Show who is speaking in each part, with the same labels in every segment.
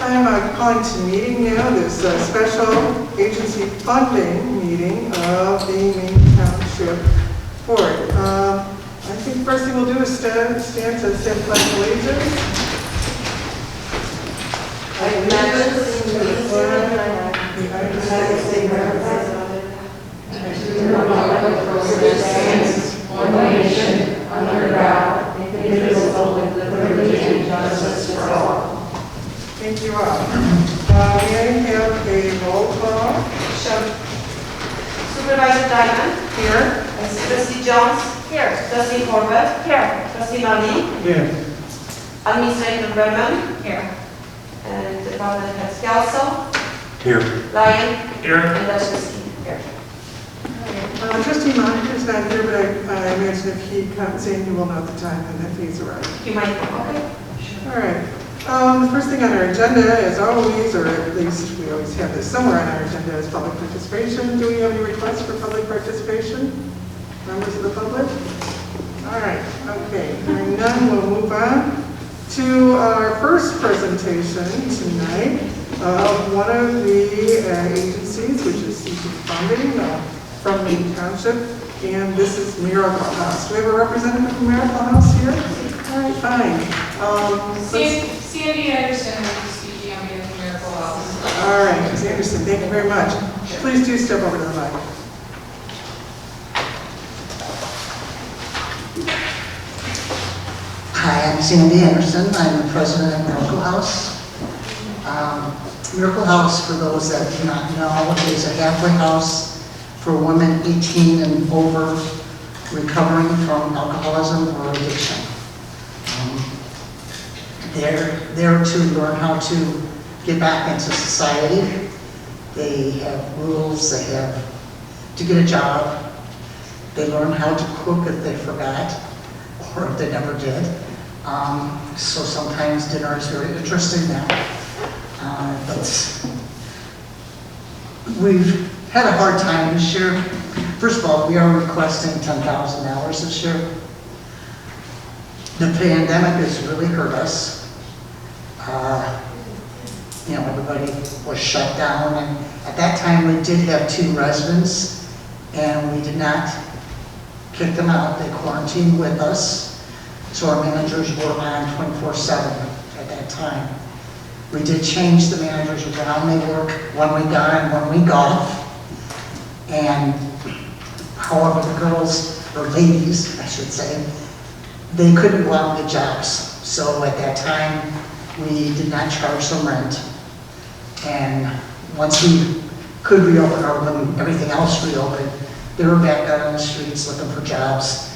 Speaker 1: time, I'm calling to meeting now this special agency funding meeting of the Maine Township Board. I think the first thing we'll do is stand to say pledge of allegiance.
Speaker 2: I pledge allegiance to the United States of America and to the republic for which it stands, one nation, under God, indivisible, with liberty and justice for all.
Speaker 1: Thank you all. May I have a roll call?
Speaker 3: Sure. Supervisor Diamond.
Speaker 1: Here.
Speaker 3: Trustee Jones. Here. Trustee Corbett. Here. Trustee Mali.
Speaker 1: Here.
Speaker 3: Administrator Brennan.
Speaker 2: Here.
Speaker 3: And Department Head Scalzo.
Speaker 4: Here.
Speaker 3: Lion.
Speaker 4: Here.
Speaker 3: And Trustee. Here.
Speaker 1: Trustee Monica's not here, but I imagine if he comes in, you will know the time and if he's arrived.
Speaker 3: You might come. Okay.
Speaker 1: All right. The first thing on our agenda, as always, or at least we always have this somewhere on our agenda, is public participation. Do we have any requests for public participation? Members of the public? All right. Okay. Hearing none, we'll move on to our first presentation tonight of one of the agencies, which is seeking funding from Maine Township, and this is Miracle House. Do we have a representative from Miracle House here? All right, fine.
Speaker 2: Sandy Anderson, who's speaking on behalf of Miracle House.
Speaker 1: All right, Ms. Anderson, thank you very much. Please do step over to the mic.
Speaker 5: Hi, I'm Sandy Anderson. I'm the president of Miracle House. Miracle House, for those that do not know, is a halfway house for women 18 and over recovering from alcoholism or addiction. They're there to learn how to get back into society. They have rules, they have to get a job. They learn how to cook if they forgot or if they never did. So sometimes dinner is very interesting now. But we've had a hard time this year. First of all, we are requesting $10,000 this year. The pandemic has really hurt us. Everybody was shut down, and at that time we did have 2 residents, and we did not kick them out. They quarantined with us, so our managers were on 24/7 at that time. We did change the managers around. They work 1 week on and 1 week off, and however the girls, or ladies, I should say, they couldn't go out and get jobs. So at that time, we did not charge them rent. And once we could reopen, or when everything else reopened, they were back out on the streets looking for jobs.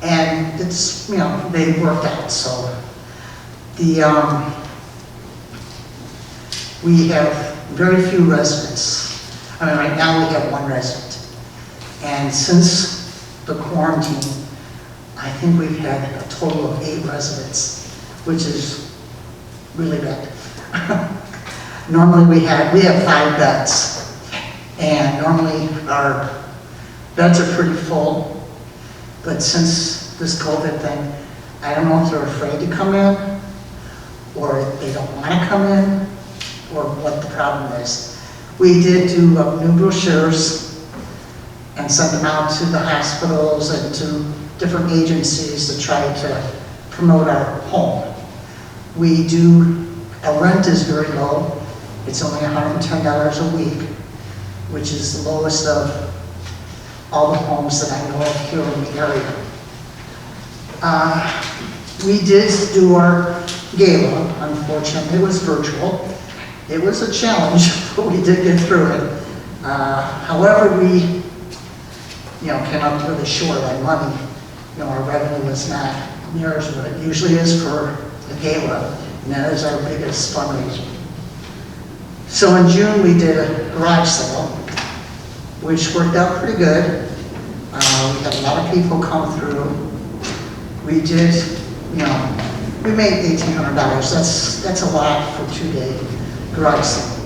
Speaker 5: And it's, they worked out. So we have very few residents. Right now we have 1 resident. And since the quarantine, I think we've had a total of 8 residents, which is really bad. Normally we have 5 beds, and normally our beds are pretty full, but since this COVID thing, I don't know if they're afraid to come in, or if they don't want to come in, or what the problem is. We did do new brochures and sent them out to the hospitals and to different agencies to try to promote our home. Our rent is very low. It's only $110 a week, which is the lowest of all the homes that I know of here in the area. We did do our gala, unfortunately. It was virtual. It was a challenge, but we did get through it. However, we came up with a short on money. Our revenue was not near as what it usually is for the gala, and that is our biggest fundraiser. So in June, we did a garage sale, which worked out pretty good. We had a lot of people come through. We did, we made $1,800. That's a lot for a 2-day garage sale.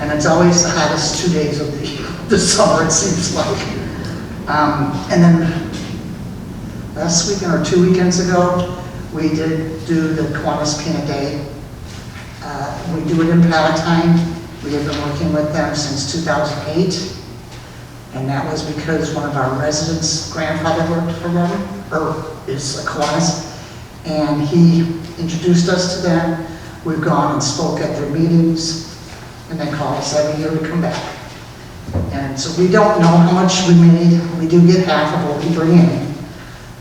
Speaker 5: And it's always the hottest 2 days of the summer, it seems like. And then last weekend or 2 weekends ago, we did do the Kiwanis Peanut Day. We do it in Palatine. We have been working with them since 2008. And that was because one of our residents' grandfather worked for them, or is a Kiwanis, and he introduced us to them. We've gone and spoke at their meetings, and they call us every year to come back. And so we don't know how much we made. We do get half of what we bring in.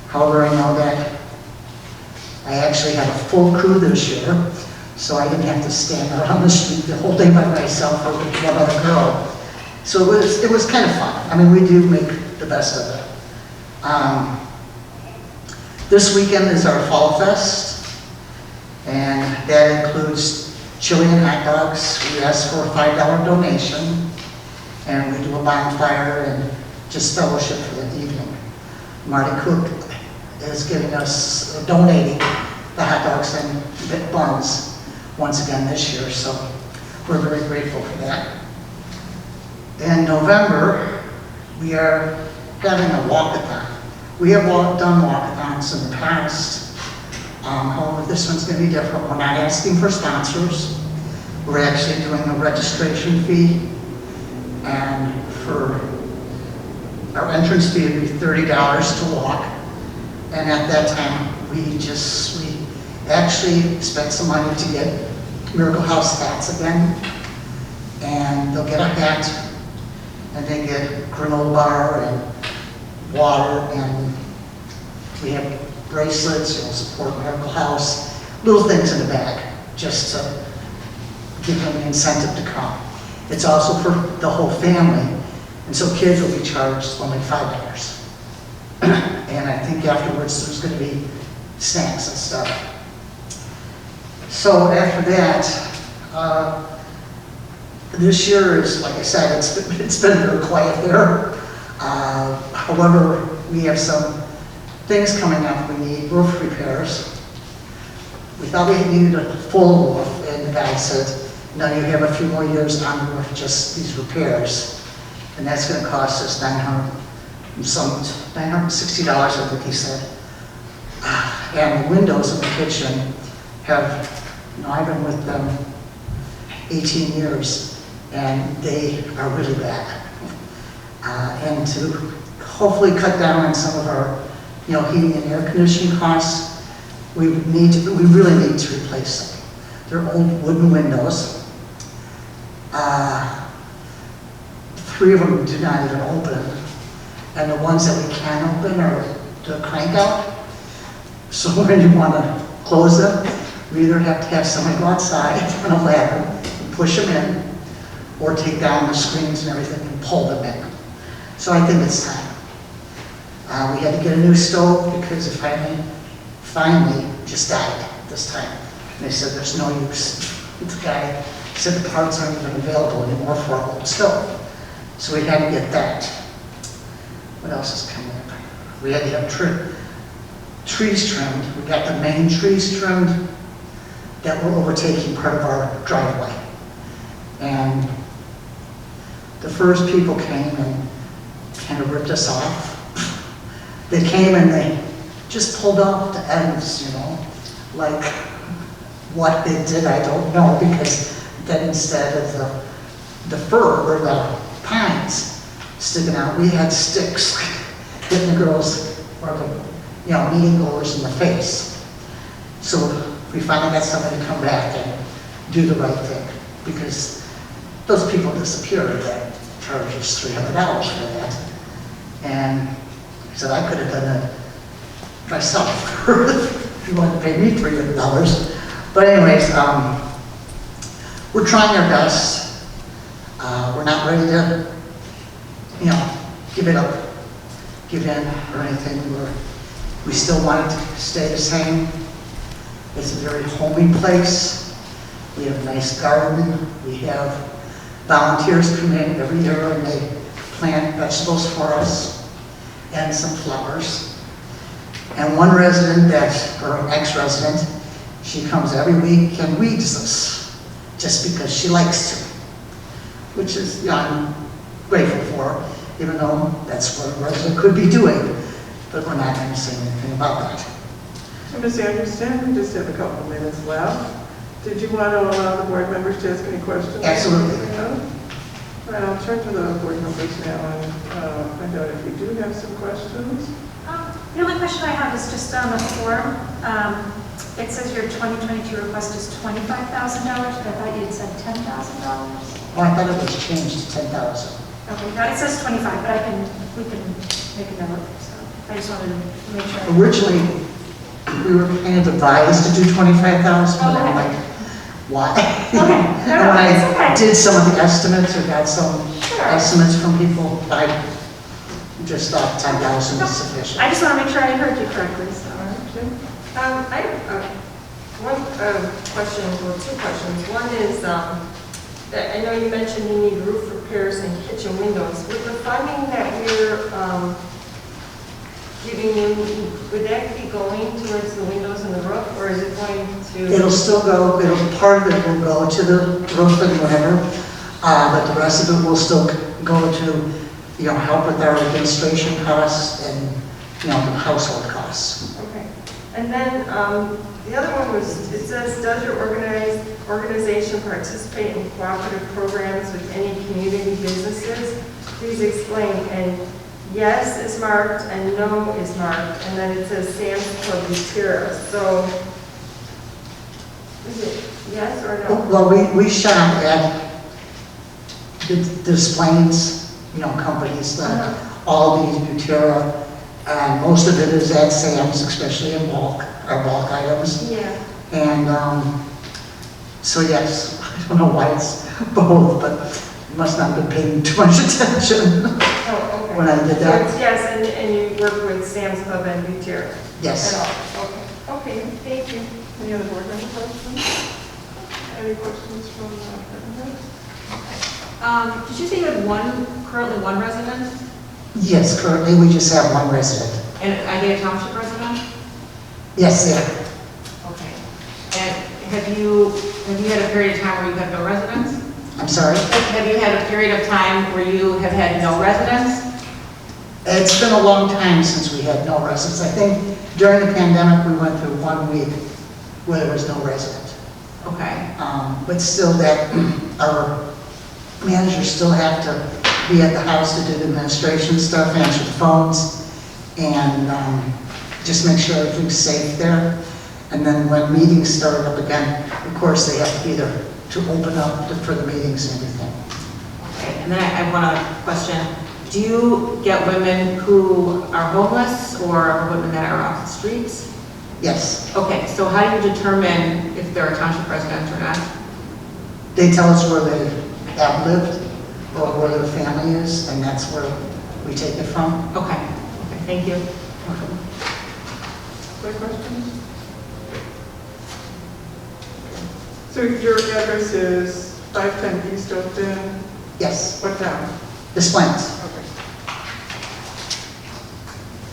Speaker 5: However, I know that I actually had a full crew this year, so I didn't have to stand out on the street the whole day by myself or with one other girl. So it was kind of fun. I mean, we do make the best of it. This weekend is our Fall Fest, and that includes chili and hot dogs. We ask for a $5 donation, and we do a bonfire and just fellowship for the evening. Marty Cook is giving us, donating the hot dogs and buns once again this year, so we're very grateful for that. In November, we are having a walkathon. We have done walkathons in the past. However, this one's going to be different. We're not asking for sponsors. We're actually doing a registration fee, and for our entrance fee would be $30 to walk. And at that time, we actually spent some money to get Miracle House hats again, and they'll get a hat, and they get granola bar and water, and we have bracelets, support Miracle House, little things in the bag, just to give them an incentive to come. It's also for the whole family, and so kids will be charged only $5. And I think afterwards there's going to be snacks and stuff. So after that, this year is, like I said, it's been very quiet there. However, we have some things coming up. We need roof repairs. We thought we needed a full roof, and the guy said, no, you have a few more years on the roof, just these repairs. And that's going to cost us $960, I think he said. And the windows in the kitchen have, I've been with them 18 years, and they are really bad. And to hopefully cut down on some of our, heating and air conditioning costs, we really need to replace them. They're old wooden windows. 3 of them do not even open, and the ones that we can open are the crank out. So when you want to close them, we either have to have somebody go outside on a ladder and push them in, or take down the screens and everything and pull them in. So I think it's time. We had to get a new stove because it finally just died this time. And they said there's no use. The guy said the parts aren't even available anymore for our old stove. So we had to get that. What else is coming up? We had to have trees trimmed. We got the Maine trees trimmed that were overtaking part of our driveway. And the first people came and kind of ripped us off. They came and they just pulled off the ends, like what they did, I don't know, because then instead of the fir or the pines sticking out, we had sticks hitting the girls or the meeting goers in the face. So we finally got somebody to come back and do the right thing, because those people disappeared. That charged us $300 for that. And he said, I could have done it myself if you wanted to pay me $300. But anyways, we're trying our best. We're not ready to, give it up, give in or anything. We still want it to stay the same. It's a very homey place. We have a nice garden. We have volunteers come in every year and they plant vegetables for us and some flowers. And one resident or an ex-resident, she comes every week and weeds us just because she likes to, which is, I'm grateful for, even though that's what a resident could be doing, but we're not going to say anything about that.
Speaker 1: Ms. Anderson, we just have a couple of minutes left. Did you want to allow the board members to ask any questions?
Speaker 5: Absolutely.
Speaker 1: No? All right, I'll turn to the board members now and find out if you do have some questions.
Speaker 4: The only question I have is just on the form. It says your 2022 request is $25,000, but I thought you had said $10,000.
Speaker 5: Oh, I thought it was changed to 10,000.
Speaker 4: Okay, now it says 25, but we can make a note, so I just wanted to make sure.
Speaker 5: Originally, we were kind of advised to do 25,000, but I'm like, why?
Speaker 4: Okay, no,
Speaker 5: And when
Speaker 4: it's
Speaker 5: I
Speaker 4: okay.
Speaker 5: did some of the estimates, or got some
Speaker 4: Sure.
Speaker 5: estimates from people, I just thought 10,000 is sufficient.
Speaker 4: I just want to make sure I heard you correctly, so.
Speaker 1: All right, Jim?
Speaker 2: I have one question, or two questions. One is, that I know you mentioned you need roof repairs and kitchen windows. With the funding that we're giving you, would that be going towards the windows and the roof, or is it going to?
Speaker 5: It'll still go, part of it will go to the roof and whatever, but the rest of it will still go to, help with our administration costs and, the household costs.
Speaker 2: Okay. And then the other one was, it says, does your organization participate in cooperative programs with any community businesses? Please explain. And yes is marked and no is marked. And then it says Sam's Club Buterra. So is it yes or no?
Speaker 5: Well, we shop at the displays, companies like Aldi's, Buterra, and most of it is at Sam's, especially in bulk, our bulk items.
Speaker 2: Yeah.
Speaker 5: And so yes, I don't know why it's both, but must not have been paying too much attention
Speaker 2: Oh, okay.
Speaker 5: when I did
Speaker 2: So
Speaker 5: that.
Speaker 2: it's yes, and you work with Sam's Club and Buterra?
Speaker 5: Yes.
Speaker 2: At all? Okay. Okay, thank you.
Speaker 1: Any other board member questions? Any questions from members?
Speaker 3: Did you say you had currently one resident,
Speaker 5: Yes, currently we just have one resident.
Speaker 3: and are they a township resident?
Speaker 5: Yes, yeah.
Speaker 3: Okay. And have you had a period of time where you have no residents?
Speaker 5: I'm sorry?
Speaker 3: Have you had a period of time where you have had no residents?
Speaker 5: It's been a long time since we had no residents. I think during the pandemic, we went through 1 week where there was no resident.
Speaker 3: Okay.
Speaker 5: But still that, our managers still have to be at the house to do the administration stuff, answer the phones, and just make sure everything's safe there. And then when meetings start up again, of course, they have to be there to open up for the meetings and everything.
Speaker 3: Okay. And then I have one other question. Do you get women who are homeless or women that are off the streets?
Speaker 5: Yes,
Speaker 3: Okay, so how do you determine if they're a township resident or not?
Speaker 5: they tell us where they have lived or where their family is, and that's where we take it from.
Speaker 3: Okay, okay, thank you.
Speaker 1: Other questions? So your address is 510 East Oakton,
Speaker 5: Yes,
Speaker 1: what town?
Speaker 5: the Splins.
Speaker 1: Okay.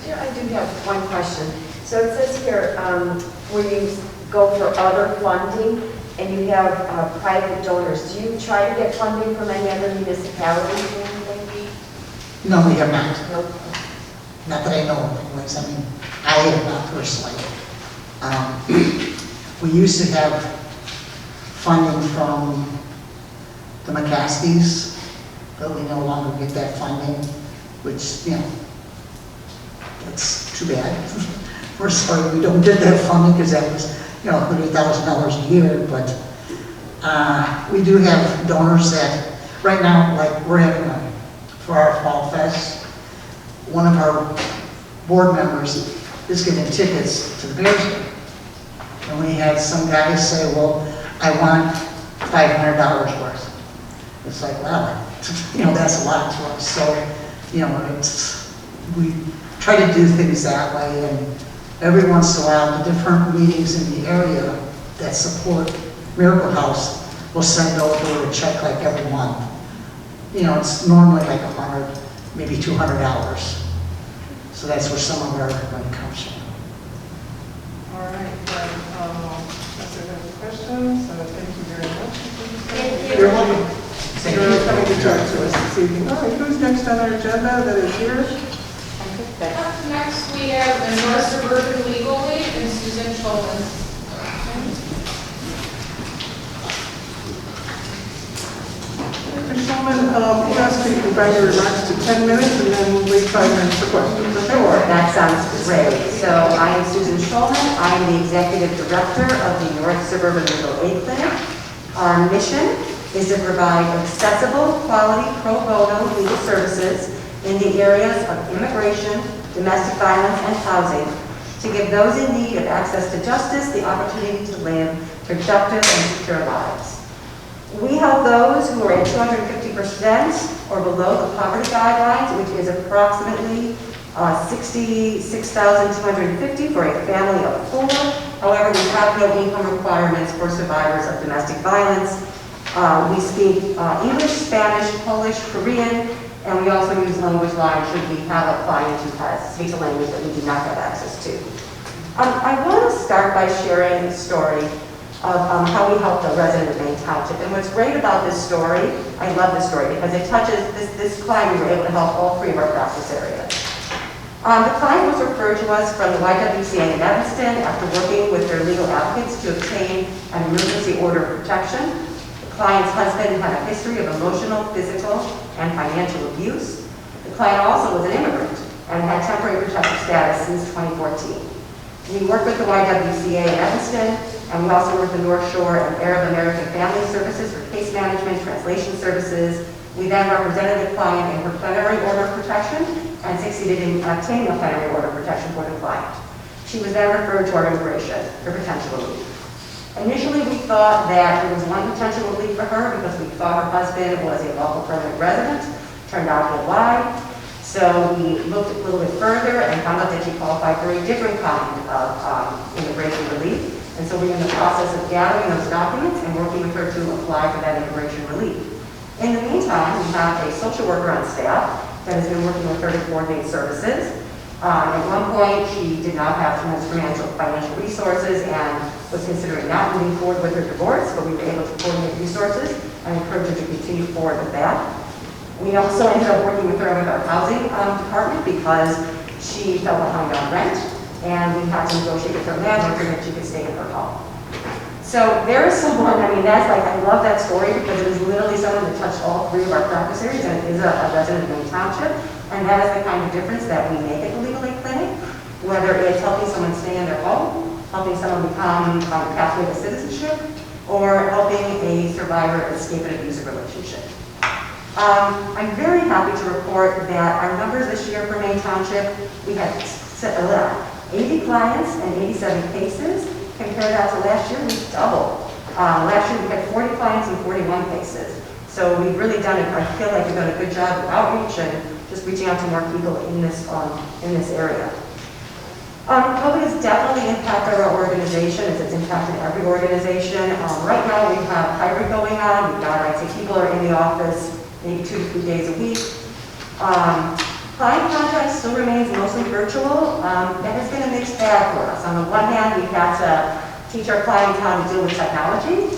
Speaker 6: Yeah, I do have one question. So it says here, where you go for other funding and you have private donors, do you try to get funding from any other municipalities or anything?
Speaker 5: No, we have not.
Speaker 6: No.
Speaker 5: Not that I know of anyways. I mean, I have not personally. We used to have funding from the McCaskies, but we no longer get that funding, which, that's too bad. We're sorry we don't get that funding because that was, $100,000 a year, but we do have donors that, right now, like we're having for our Fall Fest, one of our board members is giving tickets to the Bears game. And we had some guys say, well, I want $500 worth. It's like, wow, that's a lot to us. So, we try to do things that way, and every once in a while, the different meetings in the area that support Miracle House will send over a check like every month. It's normally like $100, maybe $200. So that's where some of our money comes from.
Speaker 1: All right, then, unless there are any questions, thank you very much.
Speaker 2: Thank you.
Speaker 1: You're welcome. You're coming to talk to us this evening. All right, who's next on our agenda that is here?
Speaker 7: Up next, we have the North Suburban Legal Aid and Susan Cholman.
Speaker 1: Ms. Shulman, we ask you to confine your remarks to 10 minutes and then leave 5 minutes for questions. Okay?
Speaker 2: Sure, that sounds great. So I am Susan Schulman. I am the Executive Director of the North Suburban Legal Aid Clinic. Our mission is to provide accessible, quality, pro bono legal services in the areas of immigration, domestic violence, and housing to give those in need of access to justice the opportunity to live productive and secure lives. We help those who are at 250% or below the poverty guidelines, which is approximately $66,250 for a family of 4. However, we have no income requirements for survivors of domestic violence. We speak English, Spanish, Polish, Korean, and we also use language lines should we have a client who speaks a language that we do not have access to. I want to start by sharing a story of how we helped a resident of Maine Township. And what's great about this story, I love this story because it touches this client. We were able to help all 3 of our practice areas. The client was referred to us from the YWCA in Evanston after working with their legal advocates to obtain an emergency order of protection. The client's husband had a history of emotional, physical, and financial abuse. The client also was an immigrant and had temporary protective status since 2014. We worked with the YWCA in Evanston, and we also worked with the North Shore and Arab American Family Services for case management, translation services. We then represented the client in her plenary order of protection and succeeded in obtaining a plenary order of protection for the client. She was then referred to our immigration for potential relief. Initially, we thought that there was one potential relief for her because we thought her husband was a lawful permanent resident. Turned out he lied. So we looked a little bit further and found out that she qualified for a different kind of immigration relief. And so we're in the process of gathering those documents and working with her to apply for that immigration relief. In the meantime, we have a social worker on staff that has been working with her to coordinate services. At one point, she did not have tremendous financial resources and was considering not moving forward with her divorce, but we were able to coordinate resources and encourage her to continue forward with that. We also ended up working with her with our housing department because she fell behind on rent, and we had to negotiate with her landlord so that she could stay in her home. So there is someone, I mean, that's like, I love that story because it is literally someone that touched all 3 of our practice areas, and it is a resident of Maine Township, and that is the kind of difference that we make at the Legal Aid Clinic, whether it's helping someone stay in their home, helping someone become a pathway to citizenship, or helping a survivor escape an abusive relationship. I'm very happy to report that our numbers this year for Maine Township, we had 80 clients and 87 cases. Compare that to last year, we doubled. Last year we had 40 clients and 41 cases. So we've really done it, I feel like we've done a good job of outreach and just reaching out to more people in this area. COVID has definitely impacted our organization as it's impacted every organization. Right now we have hybrid going on. We've got, I'd say people are in the office maybe 2 to 3 days a week. Client contact still remains mostly virtual. That has been a mixed bag for us. On the one hand, we've had to teach our clients how to deal with technology.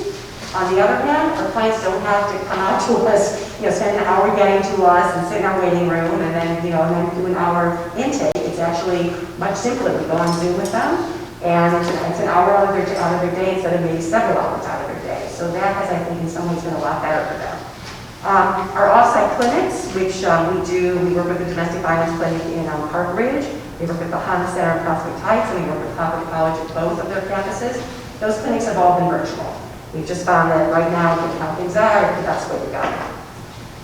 Speaker 2: On the other hand, our clients don't have to come out to us, spend an hour getting to us and sit in our waiting room and then, do an hour intake. It's actually much simpler. We go on Zoom with them, and it's an hour out of their day instead of maybe several hours out of their day. So that has, I think, in some ways been a lot better for them. Our off-site clinics, which we work with the domestic violence clinic in Park Ridge. We work with the Honda Center in Prospect Heights, and we work with Prospect College at both of their campuses. Those clinics have all been virtual. We've just found that right now, given how things are, that's where we go.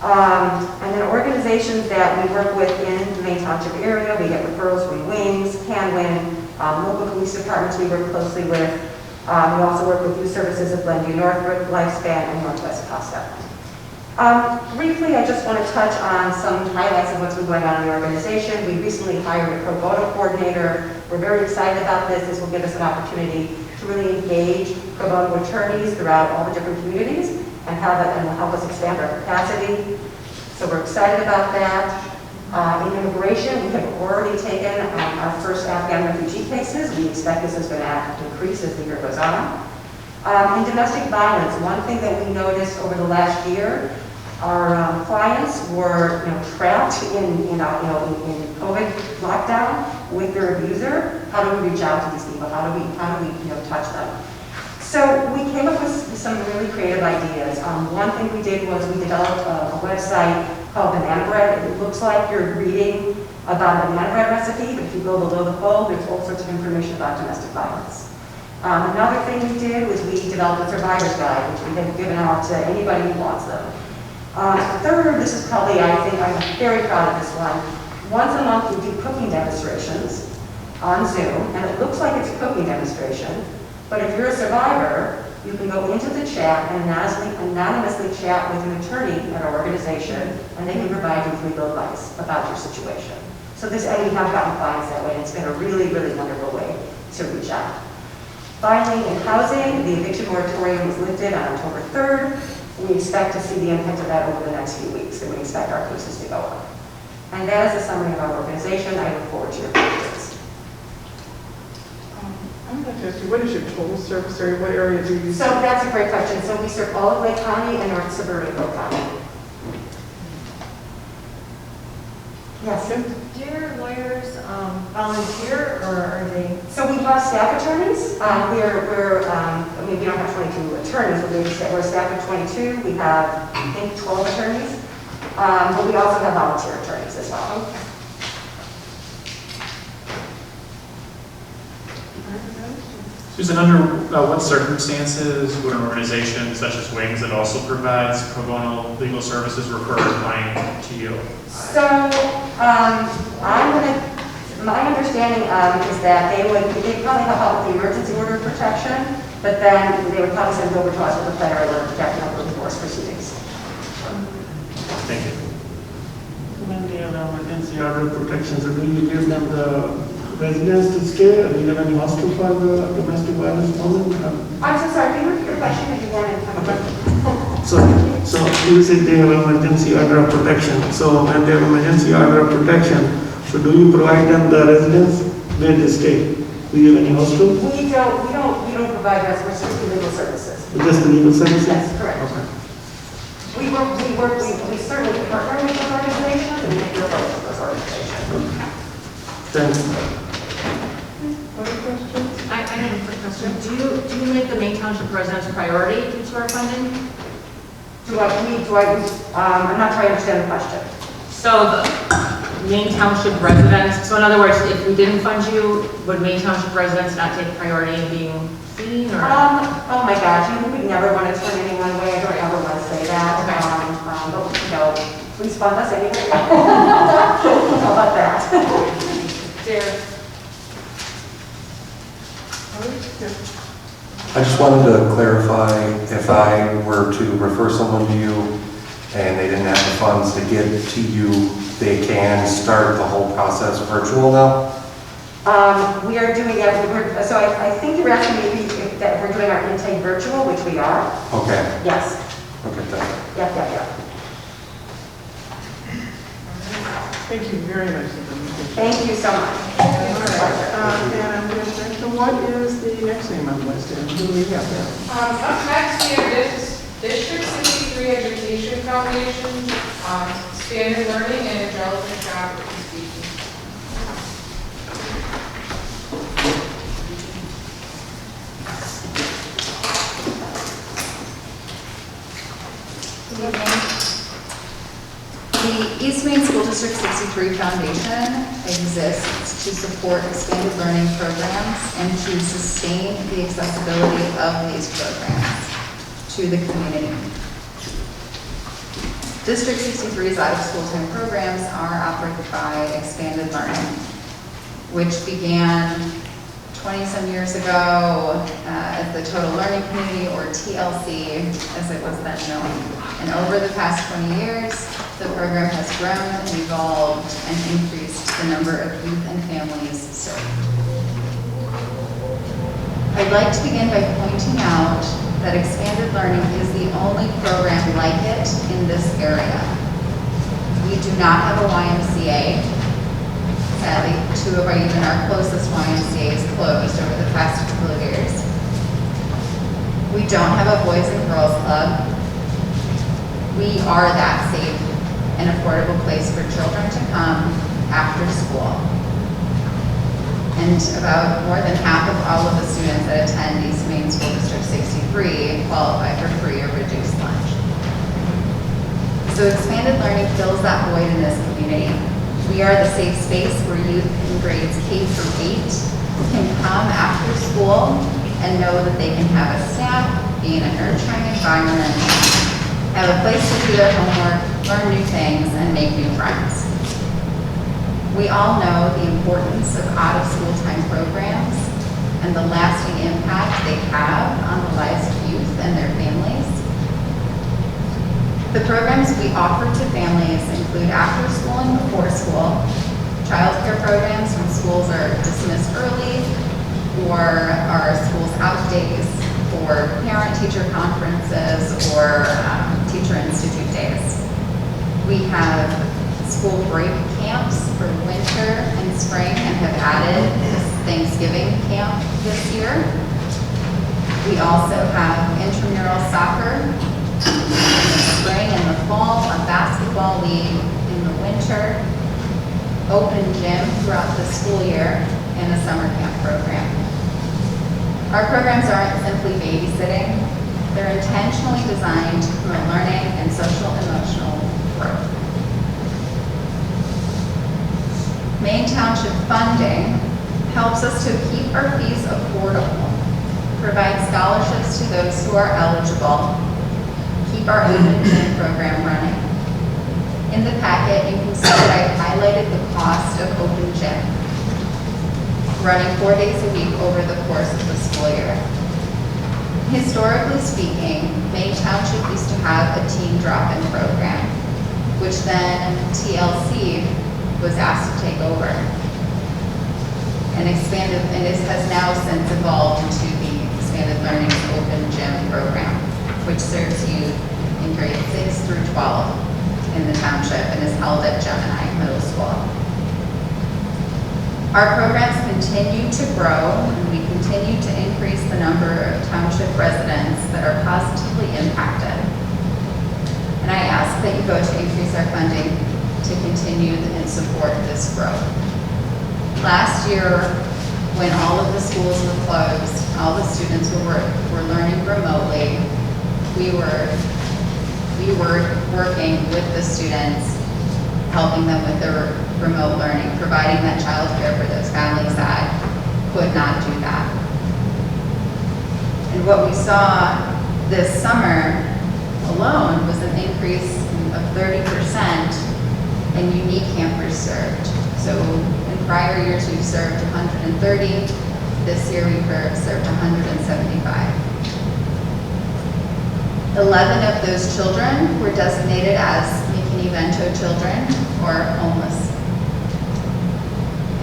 Speaker 2: And then organizations that we work with in the Maine Township area, we get referrals from Wings, Canwin, local police departments we work closely with. We also work with youth services at Glenview Northbrook, Lifespan, and Northwest Costa. Briefly, I just want to touch on some highlights of what's been going on in the organization. We recently hired a pro bono coordinator. We're very excited about this. This will give us an opportunity to really engage pro bono attorneys throughout all the different communities and will help us expand our capacity. So we're excited about that. In immigration, we have already taken our first Afghan refugee cases. We expect this is going to increase as the year goes on. In domestic violence, one thing that we noticed over the last year, our clients were trapped in COVID lockdown with their abuser. How do we reach out to these people? How do we touch them?
Speaker 8: So we came up with some really creative ideas. One thing we did was we developed a website called Banana Bread. It looks like you're reading about a banana bread recipe, but if you go below the fold, there's all sorts of information about domestic violence. Another thing we did was we developed a survivor's guide, which we have given out to anybody who wants them. Third, this is probably, I think, I'm very proud of this one. Once a month, we do cooking demonstrations on Zoom, and it looks like it's a cooking demonstration, but if you're a survivor, you can go into the chat and anonymously chat with an attorney at our organization, and they can provide you with legal advice about your situation. So this, and we have gotten clients that way, and it's been a really, really wonderful way to reach out. Finally, in housing, the eviction moratorium was lifted on October 3rd. We expect to see the impact of that over the next few weeks, and we expect our cases to go up. And that is a summary of our organization. I look forward to your questions.
Speaker 1: I'd like to ask you, what is your total service area? What area do you?
Speaker 8: So that's a great question. So we serve all of Lake County and North Suburban Cook County. Yes.
Speaker 2: Do your lawyers volunteer, or are they?
Speaker 8: So we have staff attorneys. I mean, we don't have 22 attorneys, but we're a staff of 22. We have, I think, 12 attorneys. But we also have volunteer attorneys as well.
Speaker 2: Okay.
Speaker 9: Susan, under what circumstances would an organization such as Wings that also provides pro bono legal services refer a client to you?
Speaker 8: So, my understanding is that they'd probably help out with the emergency order of protection, but then they would probably send it over to us with a plenary order of protection over divorce proceedings.
Speaker 9: Thank you.
Speaker 10: When they have emergency order of protection, so do you give them the residence to stay, or do you have any hostel for the domestic violence women?
Speaker 8: I'm so sorry, can you repeat your question if you weren't in
Speaker 10: So you said they have emergency order of protection. So when they have emergency order of protection, so do you provide them the residence where they stay? Do you have any hostel?
Speaker 8: We don't provide residence, we're legal services.
Speaker 10: Just the legal services?
Speaker 8: That's correct.
Speaker 10: Okay.
Speaker 8: We certainly partner with those organizations and make your vote with those organizations.
Speaker 10: Thanks.
Speaker 1: Other questions?
Speaker 3: I have a quick question. Do you make the Maine Township residents a priority due to our funding?
Speaker 8: I'm not trying to understand the question.
Speaker 3: So the Maine Township residents, so in other words, if we didn't fund you, would Maine Township residents not take priority in being seen, or?
Speaker 8: Oh my gosh, you would never want to turn anyone away. I don't ever want to say that.
Speaker 3: Okay.
Speaker 8: But, please fund us anyway. How about that?
Speaker 3: There.
Speaker 11: I just wanted to clarify, if I were to refer someone to you and they didn't have the funds to get to you, they can start the whole process virtual now?
Speaker 8: We are doing it, so I think you're asking me if that we're doing our intake virtual, which we are.
Speaker 11: Okay.
Speaker 8: Yes.
Speaker 11: Okay, thanks.
Speaker 8: Yeah.
Speaker 1: Thank you very much.
Speaker 8: Thank you so much.
Speaker 1: And I'm going to say, so what is the next name on the list? And who do we have there?
Speaker 7: Up next, we have District 63 Education Foundation, Standard Learning and Relevant Job Speaking.
Speaker 2: The East Maine School District 63 Foundation exists to support expanded learning programs and to sustain the accessibility of these programs to the community. District 63's out-of-school time programs are operated by Expanded Learning, which began 20-some years ago as the Total Learning Community, or TLC, as it was then known. And over the past 20 years, the program has grown and evolved and increased the number of youth and families served. I'd like to begin by pointing out that Expanded Learning is the only program like it in this area. We do not have a YMCA. Sadly, even our closest YMCAs closed over the past couple of years. We don't have a Boys and Girls Club. We are that safe and affordable place for children to come after school. And about more than half of all of the students that attend East Maine School District 63 qualify for free or reduced lunch. So expanded learning fills that void in this community. We are the safe space where youth in grades K through 8 can come after school and know that they can have a snack, be in a nurturing environment, have a place to do their homework, learn new things, and make new friends. We all know the importance of out-of-school time programs and the lasting impact they have on the lives of youth and their families. The programs we offer to families include after school and before school, childcare programs when schools are dismissed early, or our schools out days, or parent-teacher conferences, or teacher institute days. We have school break camps for winter and spring and have added this Thanksgiving camp this year. We also have intramural soccer in the spring and the fall, a basketball league in the winter, open gym throughout the school year, and a summer camp program. Our programs aren't simply babysitting. They're intentionally designed to promote learning and social emotional growth. Maine Township funding helps us to keep our fees affordable, provide scholarships to those who are eligible, keep our open gym program running. In the packet, you can see that I highlighted the cost of open gym, running 4 days a week over the course of the school year. Historically speaking, Maine Township used to have a teen drop-in program, which then TLC was asked to take over and expanded, and it has now since evolved into the Expanded Learning Open Gym program, which serves youth in grades 6 through 12 in the township and is held at Gemini Middle School. Our programs continue to grow, and we continue to increase the number of township residents that are positively impacted. And I ask that you vote to increase our funding to continue and support this growth. Last year, when all of the schools were closed, all the students were learning remotely, we were working with the students, helping them with their remote learning, providing that childcare for those families that could not do that. And what we saw this summer alone was an increase of 30% in unique campers served. So in prior years, we've served 130. This year, we've served 175. 11 of those children were designated as McKinney-Vento children or homeless.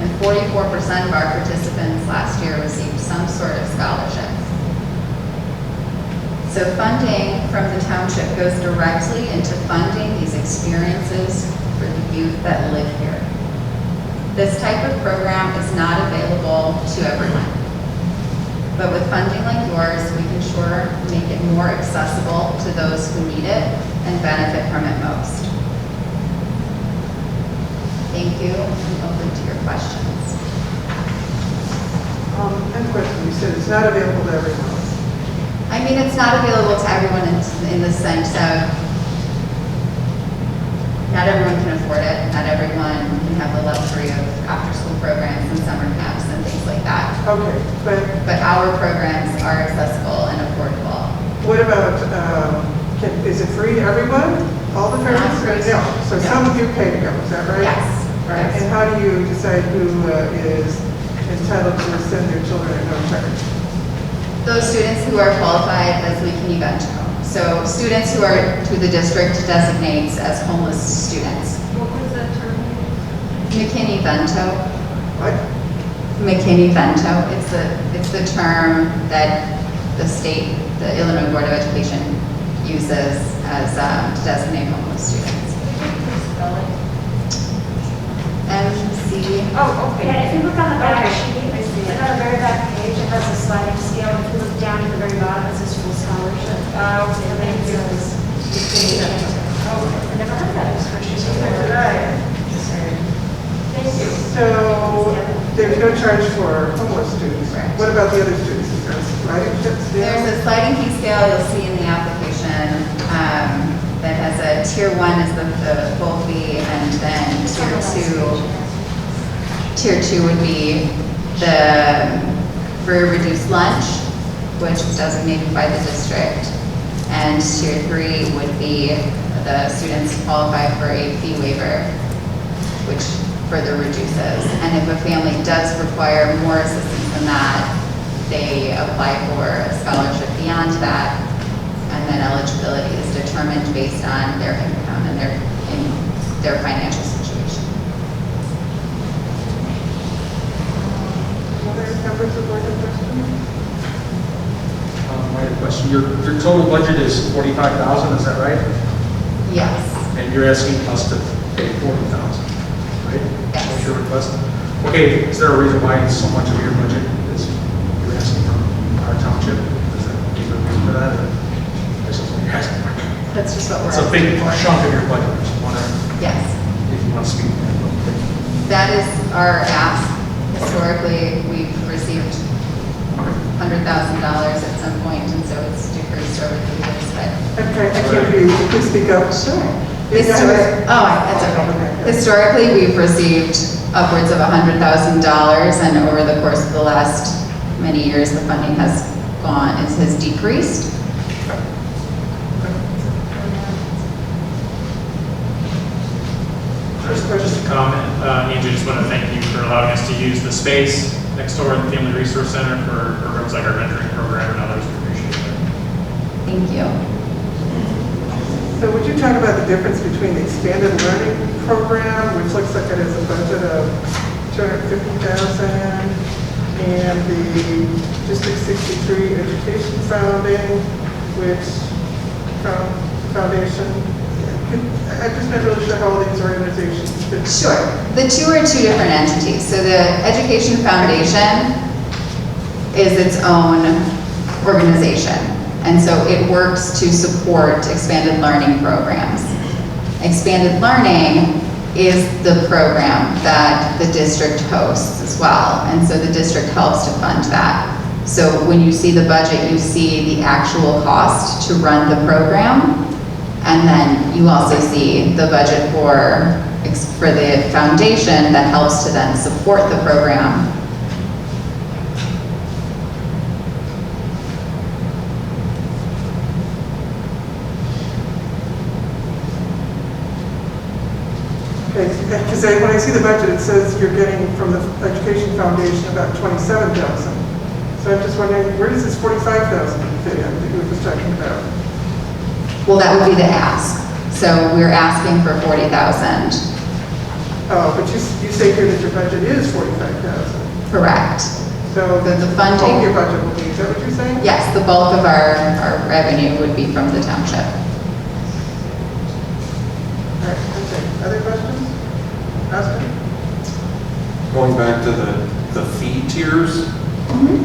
Speaker 2: And 44% of our participants last year received some sort of scholarship. So funding from the township goes directly into funding these experiences for the youth that live here. This type of program is not available to everyone. But with funding like yours, we can sure make it more accessible to those who need it and benefit from it most. Thank you. I'm open to your questions.
Speaker 1: And question, you said it's not available to everyone.
Speaker 2: I mean, it's not available to everyone in the sense of not everyone can afford it. Not everyone can have the luxury of after-school programs and summer camps and things like that.
Speaker 1: Okay,
Speaker 2: But our programs are accessible and affordable.
Speaker 1: what about, is it free to everyone? All the parents?
Speaker 2: Not free.
Speaker 1: No, so
Speaker 2: No.
Speaker 1: some do pay to go, is that right?
Speaker 2: Yes.
Speaker 1: Right,
Speaker 2: Yes.
Speaker 1: and how do you decide who is entitled to send their children at no charge?
Speaker 2: Those students who are qualified as McKinney-Vento. So students who the district designates as homeless students.
Speaker 4: What was the term?
Speaker 2: McKinney-Vento.
Speaker 1: What?
Speaker 2: McKinney-Vento. It's the term that the state, the Illinois Board of Education uses as to designate homeless students. MC.
Speaker 4: Oh, okay.
Speaker 12: Yeah, if you look on the back
Speaker 4: Okay.
Speaker 12: sheet, it's on the very back page, it has a sliding scale. If you look down at the very bottom, it says full scholarship.
Speaker 4: Oh,
Speaker 12: And then it says, I never heard that expression.
Speaker 1: Right.
Speaker 12: Thank you.
Speaker 1: So there's no charge for homeless students.
Speaker 2: Correct.
Speaker 1: What about the other students? Is there a sliding scale?
Speaker 2: There's a sliding fee scale you'll see in the application that has a tier 1 is the full fee, and then tier 2 would be the for reduced lunch, which is designated by the district, and tier 3 would be the students qualify for a fee waiver, which further reduces. And if a family does require more assistance than that, they apply for a scholarship beyond that, and then eligibility is determined based on their income and their financial situation.
Speaker 1: Other members of the board have questions?
Speaker 13: I have a question. Your total budget is 45,000, is that right?
Speaker 2: Yes.
Speaker 13: And you're asking us to pay 40,000, right?
Speaker 2: Yes.
Speaker 13: That's your request? Okay, is there a reason why so much of your budget is you're asking from our township? Is there a reason for that, or this is what you're asking for?
Speaker 2: That's just what we're
Speaker 13: It's a
Speaker 2: asking
Speaker 13: big
Speaker 2: for.
Speaker 13: chunk of your budget. I just wonder
Speaker 2: Yes.
Speaker 13: if you want to speak to that a little bit.
Speaker 2: That is our ask. Historically, we've received $100,000 at some point, and so it's decreased over the years, but
Speaker 1: Okay, I can't hear you. Please speak up.
Speaker 2: sure.
Speaker 1: Yeah,
Speaker 2: That's okay. Historically, we've received upwards of $100,000, and over the course of the last many years, the funding has decreased.
Speaker 9: Just a comment, Angie, just want to thank you for allowing us to use the space next door at the Family Resource Center for programs like our mentoring program and others. We appreciate it.
Speaker 2: Thank you.
Speaker 1: So would you talk about the difference between the expanded learning program, which looks like it has a budget of $250,000, and the District 63 Education Foundation? I'm just not really sure how all these organizations fit.
Speaker 2: Sure. The two are two different entities. So the Education Foundation is its own organization. And so it works to support expanded learning programs. Expanded learning is the program that the district hosts as well. And so the district helps to fund that. So when you see the budget, you see the actual cost to run the program. And then you also see the budget for the foundation that helps to then support the program.
Speaker 1: Okay, because when I see the budget, it says you're getting from the Education Foundation about $27,000. So I'm just wondering, where does this $45,000 fit in that you were just talking about?
Speaker 2: Well, that would be the ask. So we're asking for $40,000.
Speaker 1: Oh, but you say here that your budget is $45,000.
Speaker 2: Correct.
Speaker 1: So
Speaker 2: The
Speaker 1: all
Speaker 2: funding,
Speaker 1: your budget will be, is that what you're saying?
Speaker 2: yes, the bulk of our revenue would be from the township.
Speaker 1: All right, okay. Other questions? Oscar?
Speaker 11: Going back to the fee tiers,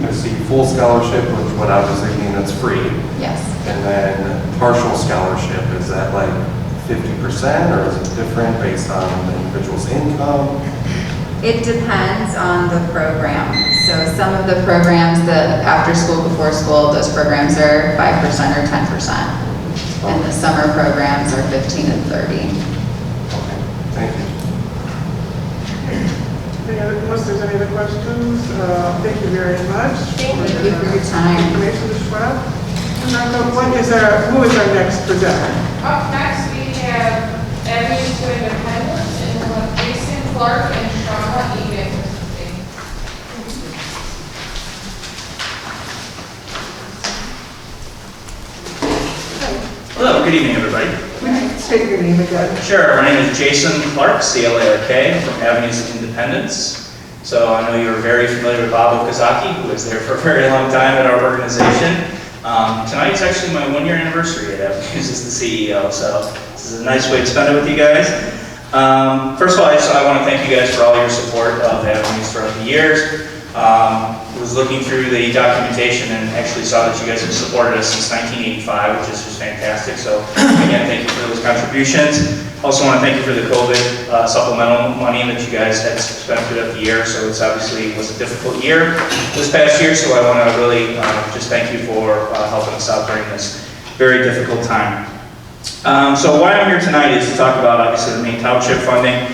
Speaker 11: I see full scholarship, which would obviously mean it's free.
Speaker 2: Yes.
Speaker 11: And then partial scholarship, is that like 50% or is it different based on the individual's income?
Speaker 2: It depends on the program. So some of the programs, the after school, before school, those programs are 5% or 10%. And the summer programs are 15 and 30.
Speaker 11: Okay, thank you.
Speaker 1: Unless there's any other questions, thank you very much.
Speaker 2: Thank you for your time.
Speaker 1: Information, Ms. Schwab. Who is our next presenter?
Speaker 7: Up next, we have Avenues to Independence, and we'll have Jason Clark and Shauna Egan.
Speaker 14: Hello, good evening, everybody.
Speaker 1: State your name again.
Speaker 14: Sure, my name is Jason Clark, C-L-A-R-K, from Avenues of Independence. So I know you're very familiar with Bob Okazaki, who was there for a very long time at our organization. Tonight is actually my one-year anniversary at Avenues as the CEO, so this is a nice way to spend it with you guys. First of all, I want to thank you guys for all your support of Avenues throughout the years. Was looking through the documentation and actually saw that you guys have supported us since 1985, which is just fantastic. So again, thank you for those contributions. Also want to thank you for the COVID supplemental money that you guys had spent throughout the year. So it's obviously was a difficult year this past year. So I want to really just thank you for helping us out during this very difficult time. So why I'm here tonight is to talk about obviously the Maine Township funding.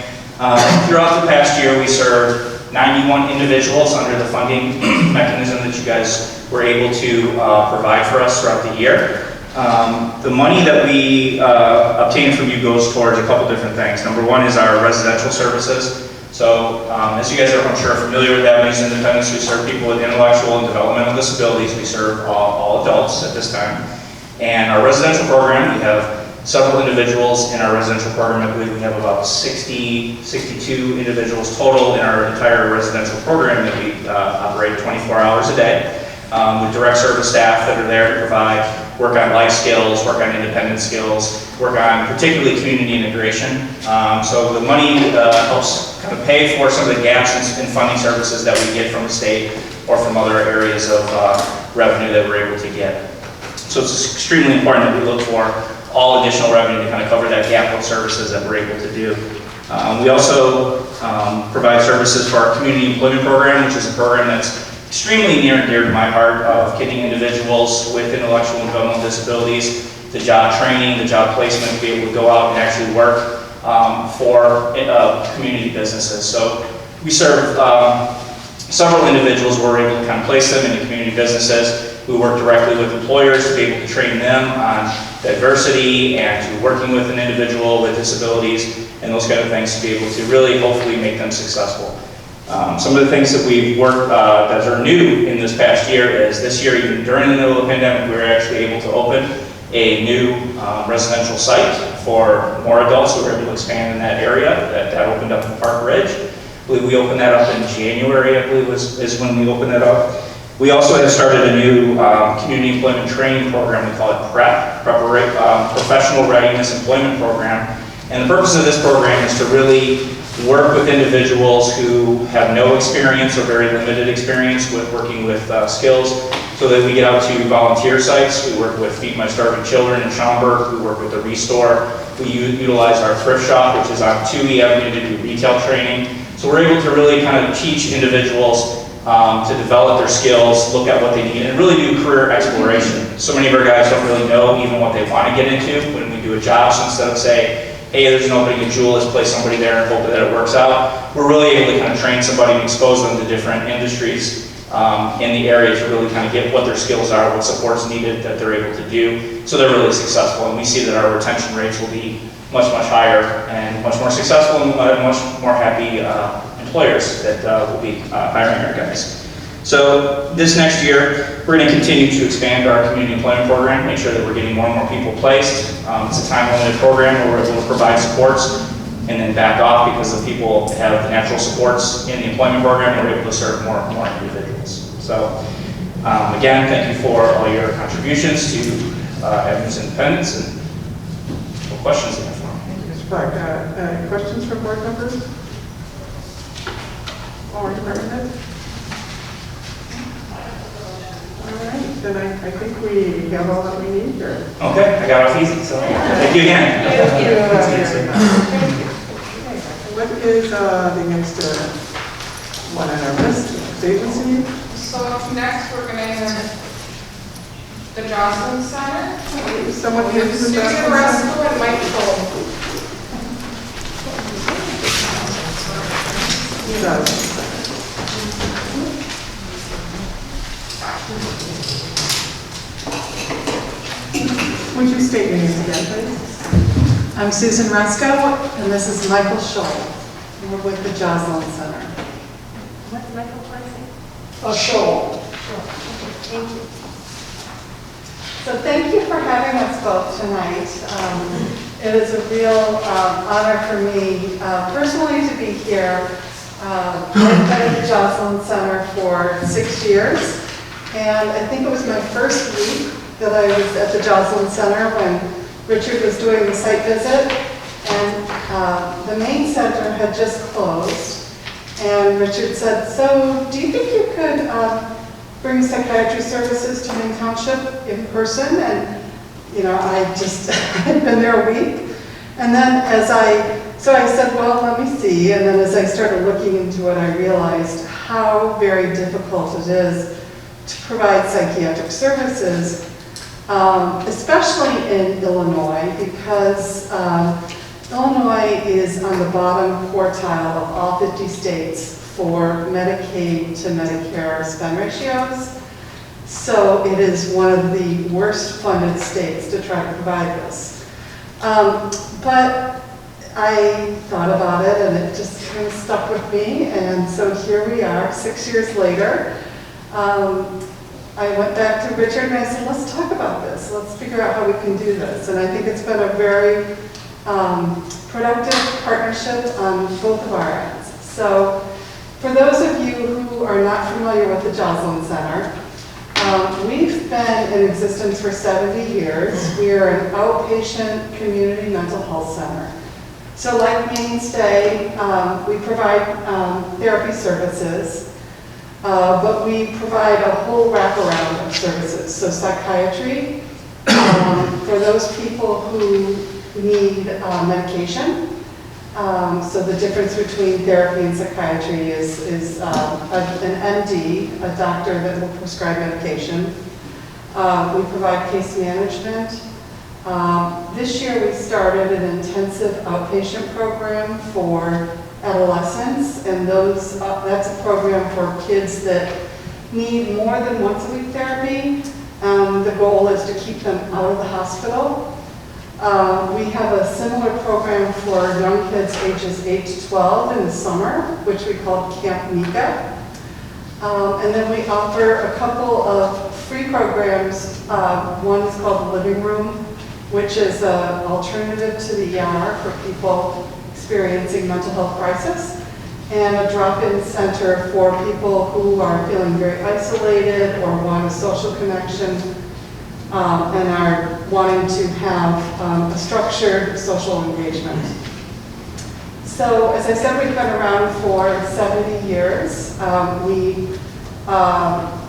Speaker 14: Throughout the past year, we served 91 individuals under the funding mechanism that you guys were able to provide for us throughout the year. The money that we obtain from you goes towards a couple different things. Number one is our residential services. So as you guys are, I'm sure, familiar with Avenues Independence, we serve people with intellectual and developmental disabilities. We serve all adults at this time. And our residential program, we have several individuals in our residential program. I believe we have about 62 individuals total in our entire residential program that we operate 24 hours a day with direct service staff that are there to provide, work on life skills, work on independent skills, work on particularly community integration. So the money helps kind of pay for some of the gaps in funding services that we get from the state or from other areas of revenue that we're able to get. So it's extremely important that we look for all additional revenue to kind of cover that gap of services that we're able to do. We also provide services for our community employment program, which is a program that's extremely near and dear to my heart of getting individuals with intellectual and developmental disabilities, the job training, the job placement, to be able to go out and actually work for community businesses. So we serve several individuals where we're able to kind of place them in the community businesses. We work directly with employers to be able to train them on diversity and to working with an individual with disabilities and those kind of things to be able to really hopefully make them successful. Some of the things that we've worked that are new in this past year is this year, even during the middle of the pandemic, we were actually able to open a new residential site for more adults. We were able to expand in that area. That opened up in Park Ridge. I believe we opened that up in January, I believe is when we opened that up. We also have started a new community employment training program. We call it PREP, Professional Readiness Employment Program. And the purpose of this program is to really work with individuals who have no experience or very limited experience with working with skills so that we get out to volunteer sites. We work with Feed My Starving Children in Schaumburg. We work with the Restore. We utilize our thrift shop, which is on 2E Avenue, to do retail training. So we're able to really kind of teach individuals to develop their skills, look at what they need, and really do career exploration. So many of our guys don't really know even what they want to get into when we do a job. So instead of say, hey, there's an opening at Jewel, let's place somebody there and hope that it works out, we're really able to kind of train somebody and expose them to different industries in the area to really kind of get what their skills are, what support's needed that they're able to do, so they're really successful. And we see that our retention rates will be much, much higher and much more successful and much more happy employers that will be hiring our guys. So this next year, we're going to continue to expand our community employment program, make sure that we're getting more and more people placed. It's a time-limited program where we're able to provide supports and then back off because the people have the natural supports in the employment program, and we're able to serve more and more individuals. So again, thank you for all your contributions to Avenues Independence, and what questions do you have for me?
Speaker 1: Mr. Clark, any questions from board members? Or department heads? All right, then I think we have all that we need here.
Speaker 14: Okay, I got off easy, so thank you again.
Speaker 1: Thank you very much. Thank you. Okay, what is the next one on our list? Agency?
Speaker 7: So next, we're going to have the Johnson Center.
Speaker 1: Someone here from the
Speaker 7: Susan
Speaker 1: Johnson Center?
Speaker 7: Rescue and Mike Cole.
Speaker 1: Would you state your names again, please?
Speaker 15: I'm Susan Resco, and this is Michael Scholl. We're with the Joslin Center.
Speaker 6: What's Michael Clarkson?
Speaker 15: Scholl.
Speaker 6: Thank you.
Speaker 15: So thank you for having us both tonight. It is a real honor for me personally to be here. I've been at the Joslin Center for 6 years, and I think it was my first week that I was at the Joslin Center when Richard was doing the site visit, and the main center had just closed, and Richard said, so do you think you bring psychiatry services to Maine Township in person, and, you know, I just had been there a week. And then so I said, well, let me see, and then as I started looking into it, I realized how very difficult it is to provide psychiatric services, especially in Illinois, because Illinois is on the bottom quartile of all 50 states for Medicaid to Medicare spend ratios. So it is one of the worst funded states to try to provide this. But I thought about it and it just kind of stuck with me, and so here we are 6 years later. I went back to Richard and I said, let's talk about this. Let's figure out how we can do this. And I think it's been a very productive partnership on both of our ends. So for those of you who are not familiar with the Joslin Center, we've been in existence for 70 years. We are an outpatient community mental health center. So like Mainstay, we provide therapy services, but we provide a whole wraparound of services. So psychiatry, for those people who need medication. So the difference between therapy and psychiatry is an MD, a doctor that will prescribe medication. We provide case management. This year we started an intensive outpatient program for adolescents, and that's a program for kids that need more than once a week therapy. The goal is to keep them out of the hospital. We have a similar program for young kids ages 8 to 12 in the summer, which we call Camp Mika. And then we offer a couple of free programs. One is called the Living Room, which is an alternative to the ER for people experiencing mental health crisis, and a drop-in center for people who are feeling very isolated or want a social connection and are wanting to have a structured social engagement. So as I said, we've been around for 70 years.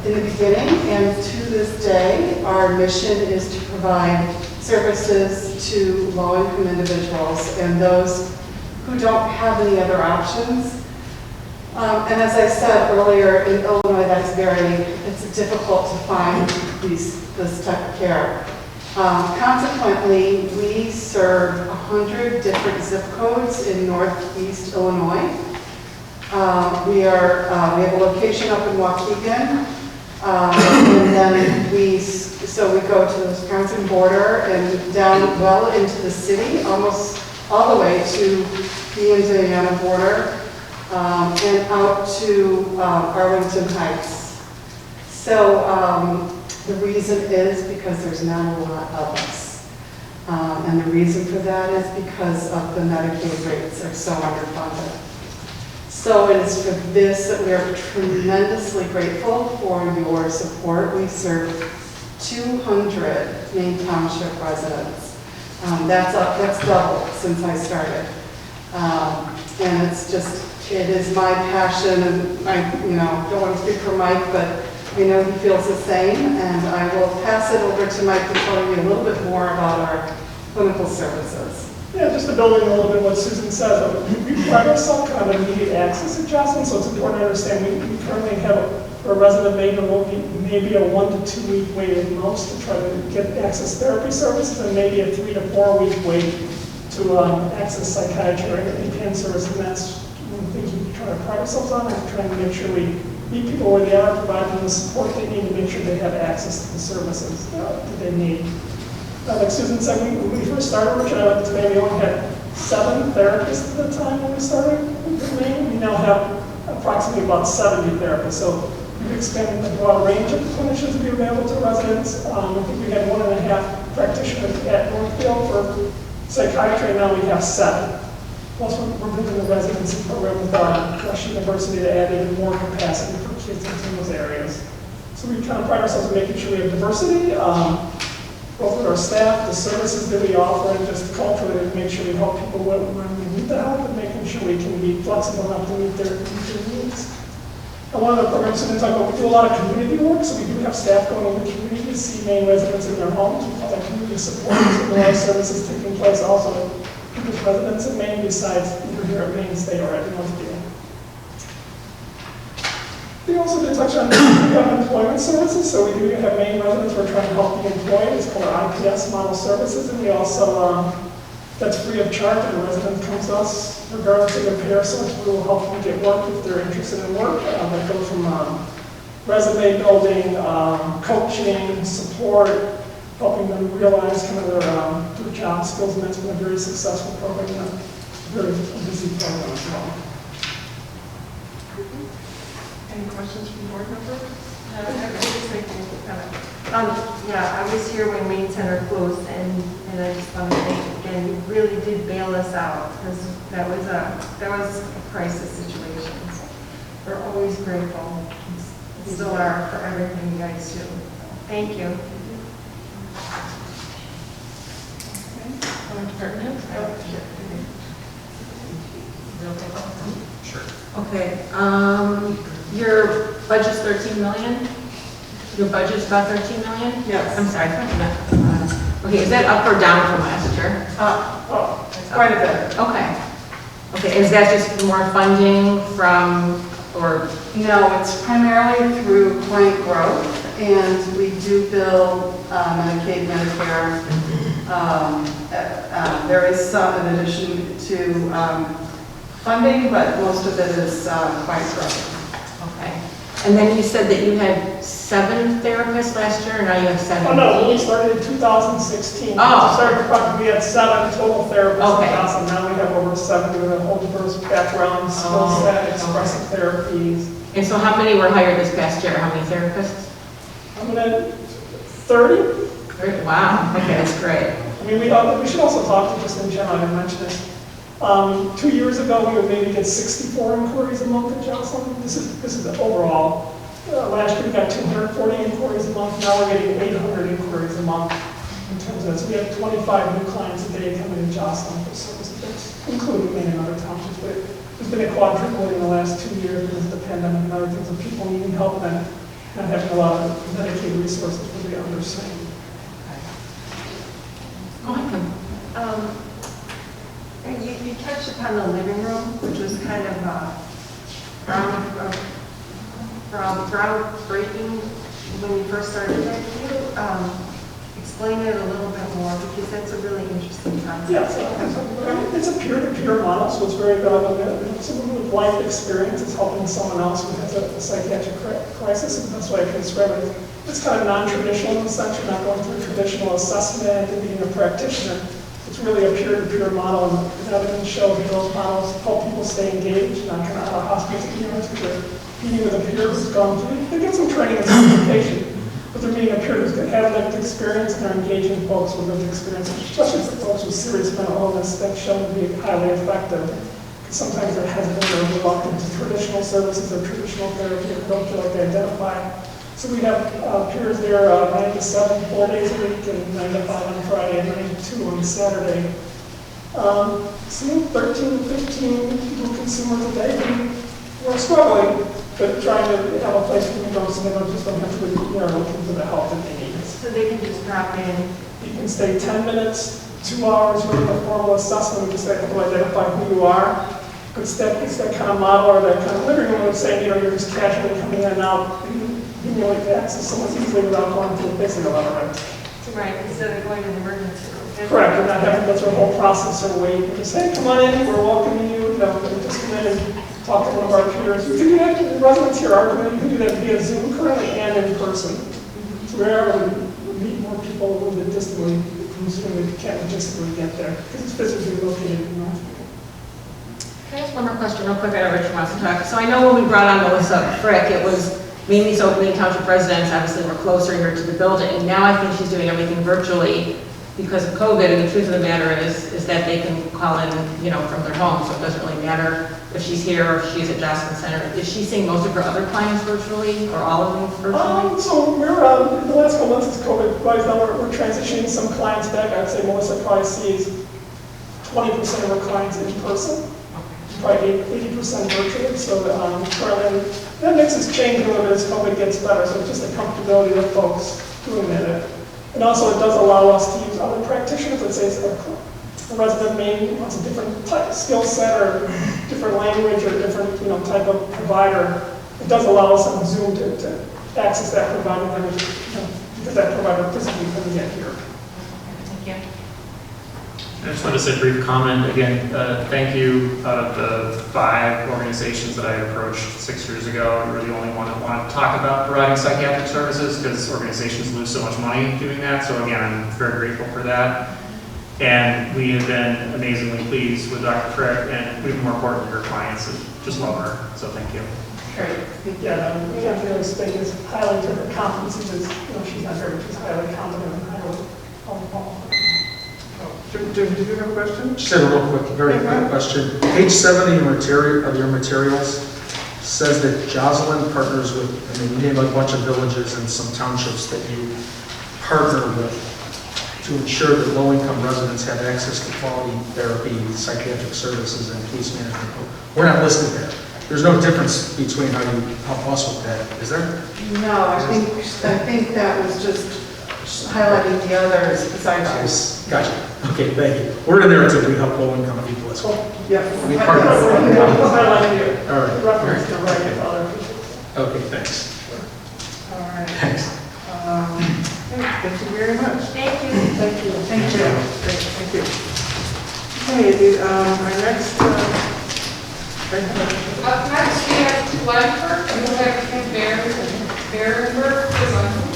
Speaker 15: In the beginning and to this day, our mission is to provide services to low-income individuals and those who don't have any other options. And as I said earlier, in Illinois, it's difficult to find this type of care. Consequently, we serve 100 different zip codes in Northeast Illinois. We have a location up in Waukegan, and then we go to the Wisconsin border and down well into the city, almost all the way to the Indiana border, and out to Arlington Heights. So the reason is because there's not a lot of us. And the reason for that is because of the Medicaid rates are so underfunded. So it is for this that we are tremendously grateful for your support. We serve 200 Maine Township residents. That's double since I started. And it is my passion, and I don't want to speak for Mike, but I know he feels the same, and I will pass it over to Mike to tell you a little bit more about our clinical services.
Speaker 16: Yeah, just to build in a little bit what Susan said, we provide ourselves kind of immediate access adjustment, so it's important to understand we currently have a resident maybe a 1 to 2 week wait at most to try to get access therapy services, and maybe a 3 to 4 week wait to access psychiatry or APN services, and that's one of the things we try to pride ourselves on, and trying to make sure we meet people where they are, provide them the support they need to make sure they have access to the services that they need. Like Susan said, when we first started working on it today, we only had 7 therapists at the time when we started in Maine. We now have approximately about 70 therapists. So we've expanded the broad range of clinicians to be available to residents. I think we had 1.5 practitioners at Northfield for psychiatry, and now we have 7. Plus, we're building a residency program with Rush University to add even more capacity for kids in those areas. So we kind of pride ourselves in making sure we have diversity, both with our staff, the services that we offer, and just culturally to make sure we help people when we need the help, and making sure we can be flexible enough to meet their needs. And one of the programs we talk about, we do a lot of community work, so we do have staff going into the community to see Maine residents in their homes. We call that community support. So there are services taking place also with residents in Maine besides either here at Maine State or at Northfield. We also did touch on employment services, so we do have Maine residents we're trying to help be employed. It's called our IPS model services, and we also, that's free of charge, and the resident comes to us regardless of their pay source. We will help them get work if they're interested in work. That goes from resume building, coaching, support, helping them realize kind of their job skills, and that's been a very successful program, and a very busy program as well.
Speaker 15: Any questions from board members?
Speaker 2: Yeah, I was here when Maine Center closed, and I just want to thank again, you really did bail us out, because that was a crisis situation. So we're always grateful. You still are for everything you guys do. Thank you.
Speaker 3: Sure. Okay, your budget's 13 million? Your budget's about 13 million?
Speaker 15: Yes.
Speaker 3: I'm sorry, okay, is that up or down from last year?
Speaker 15: Quite a bit.
Speaker 3: Okay. Okay, is that just more funding from, or?
Speaker 15: No, it's primarily through client growth, and we do bill Medicaid, Medicare. There is some in addition to funding, but most of it is client growth.
Speaker 3: Okay. And then you said that you had 7 therapists last year, and now you have 17?
Speaker 16: Oh, no, we started in 2016.
Speaker 3: Oh.
Speaker 16: Started the project, we had 7 total therapists
Speaker 3: Okay.
Speaker 16: in house, and now we have over 70 with a whole diverse background, skill set, expressive therapies.
Speaker 3: And so how many were hired this past year? How many therapists?
Speaker 16: I'm gonna, 30?
Speaker 3: Great. Wow, okay, that's great.
Speaker 16: I mean, we should also talk to just in general, I didn't mention this. 2 years ago, we would maybe get 64 inquiries a month at Jocelyn. This is the overall. Last year, we got 240 inquiries a month. Now we're getting 800 inquiries a month in terms of that. So we have 25 new clients a day coming to Jocelyn for services, including Maine and other townships. But there's been a quadrupling in the last 2 years because of the pandemic and other things of people needing help and not having a lot of Medicaid resources for the underserved.
Speaker 3: Go ahead.
Speaker 2: You touched upon the living room, which was kind of groundbreaking when you first started that. Can you explain it a little bit more, because that's a really interesting concept.
Speaker 16: Yes, it's a peer-to-peer model, so it's very valuable. Someone with life experience is helping someone else who has a psychiatric crisis, and that's why I can describe it. It's kind of non-traditional in the sense you're not going through a traditional assessment and being a practitioner. It's really a peer-to-peer model, and evidence shows that those models help people stay engaged, not kind of out of hospice experience, because they're meeting with a peer who's gone through. They get some training and certification, but they're meeting a peer who's had lived experience, and they're engaging folks with lived experience, especially for folks with serious mental illness. That's shown to be highly effective. Because sometimes they're hesitant or reluctant to traditional services or traditional therapy, or don't feel like they identify. So we have peers there 9 to 7, 4 days a week, and 9 to 5 on Friday, and 9 to 2 on Saturday. Seeing 13, 15 new consumers a day, we're struggling, but trying to have a place where we can go so they just don't have to be looking for the help that they need.
Speaker 2: So they can just drop in.
Speaker 16: You can stay 10 minutes, 2 hours, really a formal assessment, we just have to identify who you are. It's that kind of model or that kind of living room of saying, you're just casually coming in and out. You know, like to access someone easily without going through basically a lot of red tape.
Speaker 2: Right, instead of going to the emergency room.
Speaker 16: Correct, you're not having to go through a whole process or wait. You just say, come on in, we're welcoming you, just come in and talk to one of our peers. You can do that, the residents here are doing, you can do that via Zoom currently and in person. So wherever we meet more people a little bit distantly from Zoom, we can't logistically get there, because it's physically located in Northfield.
Speaker 3: Can I ask one more question real quick? I know Richard wants to talk. So I know when we brought on Melissa Frick, it was mainly so Maine Township residents obviously were closer here to the building, and now I think she's doing everything virtually because of COVID, and the truth of the matter is that they can call in, from their home, so it doesn't really matter if she's here or if she's at Jocelyn Center. Is she seeing most of her other clients virtually, or all of them virtually?
Speaker 16: So we're, in the last couple months since COVID, right now we're transitioning some clients back. I'd say Melissa probably sees 20% of her clients in person. probably 80% virtually, so currently, that mix is changing a little bit as COVID gets better, so it's just the comfortability of folks doing that. And also, it does allow us to use other practitioners. Let's say a resident Maine wants a different type, skill set or different language or different type of provider. It does allow us on Zoom to access that provider because that provider physically couldn't get here.
Speaker 3: Thank you.
Speaker 9: I just wanted to say a brief comment. Again, thank you. Out of the 5 organizations that I approached 6 years ago, you were the only one that wanted to talk about providing psychiatric services because organizations lose so much money doing that. So again, I'm very grateful for that. And we have been amazingly pleased with Dr. Frick, and even more importantly, her clients just love her. So thank you.
Speaker 16: Great. Yeah, we have to really speak as highly to her competencies as, she's not very, she's highly competent and highly qualified.
Speaker 1: Jim, did you have a question?
Speaker 13: Just have a real quick, very quick question. Page 7 of your materials says that Jocelyn partners with, you name a bunch of villages and some townships that you partner with to ensure that low-income residents have access to quality therapy, psychiatric services, and case management. We're not listed there. There's no difference between how you help us with that, is there?
Speaker 15: No, I think that was just highlighting the others besides.
Speaker 13: Gotcha. Okay, thank you. We're in there too. We help low-income people as well.
Speaker 16: Yeah.
Speaker 13: We partner.
Speaker 16: Highlighting it.
Speaker 13: All right.
Speaker 16: Reference to writing to other people.
Speaker 13: Okay, thanks.
Speaker 1: All right.
Speaker 13: Thanks.
Speaker 1: Thank you very much.
Speaker 12: Thank you.
Speaker 1: Thank you. Thank you. Thank you. Okay, our next.
Speaker 7: Up next, we have Glenford, and we have Kim Berenberg presenting.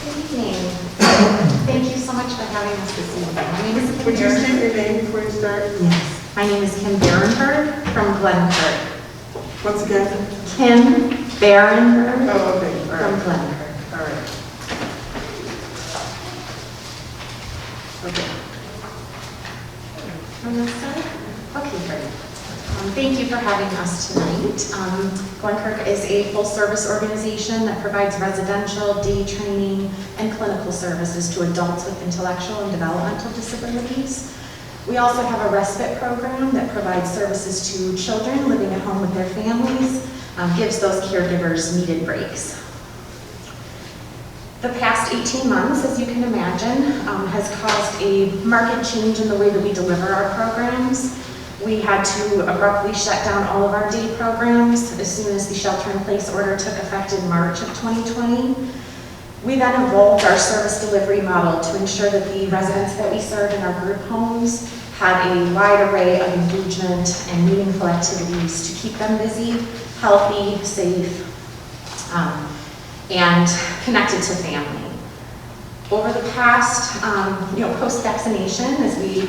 Speaker 17: Good evening. Thank you so much for having us this evening. My name is Kim.
Speaker 1: Would you state your name before you start?
Speaker 17: Yes. My name is Kim Berenberg from Glenford.
Speaker 1: Once again?
Speaker 17: Kim Berenberg.
Speaker 1: Oh, okay. All right.
Speaker 17: From Glenford.
Speaker 1: All right. Okay.
Speaker 17: On this side? Okay, great. Thank you for having us tonight. Glenkirk is a full-service organization that provides residential, day training, and clinical services to adults with intellectual and developmental disabilities. We also have a respite program that provides services to children living at home with their families, gives those caregivers needed breaks. The past 18 months, as you can imagine, has caused a marked change in the way that we deliver our programs. We had to abruptly shut down all of our day programs as soon as the shelter-in-place order took effect in March of 2020. We then evolved our service delivery model to ensure that the residents that we serve in our group homes had a wide array of engagement and meaningful activities to keep them busy, healthy, safe, and connected to family. Over the past, post-vaccination, as we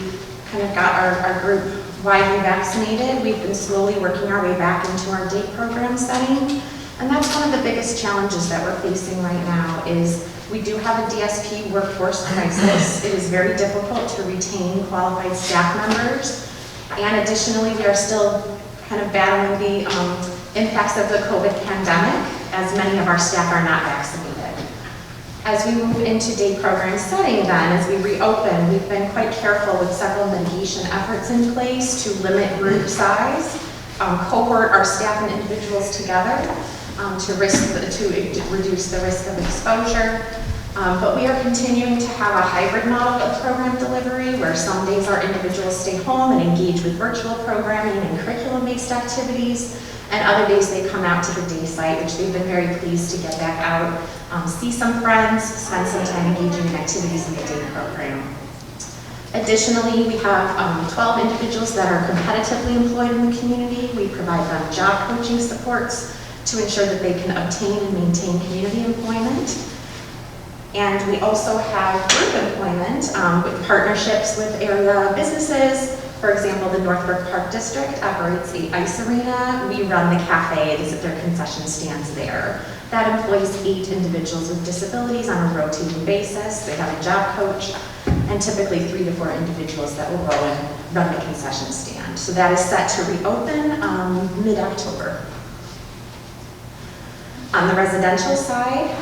Speaker 17: kind of got our group widely vaccinated, we've been slowly working our way back into our day program setting. And that's one of the biggest challenges that we're facing right now is we do have a DSP workforce crisis. It is very difficult to retain qualified staff members. And additionally, we are still kind of battling the impacts of the COVID pandemic, as many of our staff are not vaccinated. As we move into day program setting then, as we reopen, we've been quite careful with several mitigation efforts in place to limit group size, cohort our staff and individuals together to reduce the risk of exposure. But we are continuing to have a hybrid model of program delivery where some days our individuals stay home and engage with virtual programming and curriculum-based activities, and other days they come out to the day site, which they've been very pleased to get back out, see some friends, spend some time engaging in activities in the day program. Additionally, we have 12 individuals that are competitively employed in the community. We provide them job coaching supports to ensure that they can obtain and maintain community employment. And we also have group employment with partnerships with area businesses. For example, the Northbrook Park District operates the ice arena. We run the cafe, they sit their concession stands there. That employs 8 individuals with disabilities on a rotating basis. They have a job coach and typically 3 to 4 individuals that will go and run the concession stand. So that is set to reopen mid-October. On the residential side,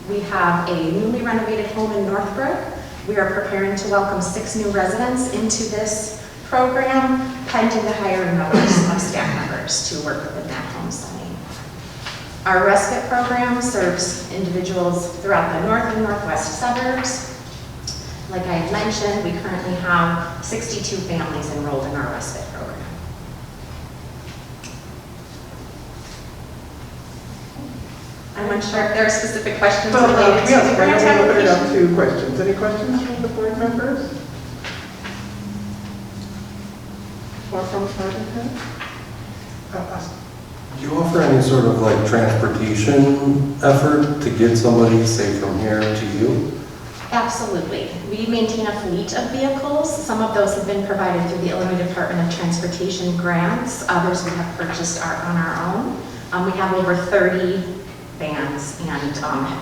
Speaker 17: We have a newly renovated home in Northbrook. We are preparing to welcome 6 new residents into this program, pending the hiring of staff members to work within that home setting. Our respite program serves individuals throughout the north and northwest suburbs. Like I had mentioned, we currently have 62 families enrolled in our respite program. I'm unsure if there are specific questions related to the grant
Speaker 1: Yes, we're going to open it up
Speaker 17: application.
Speaker 1: to questions. Any questions from the board members? Or from department heads?
Speaker 11: Do you offer any sort of like transportation effort to get somebody, say, from here to you?
Speaker 17: Absolutely. We maintain a fleet of vehicles. Some of those have been provided through the Illinois Department of Transportation grants. Others we have purchased on our own. We have over 30 vans and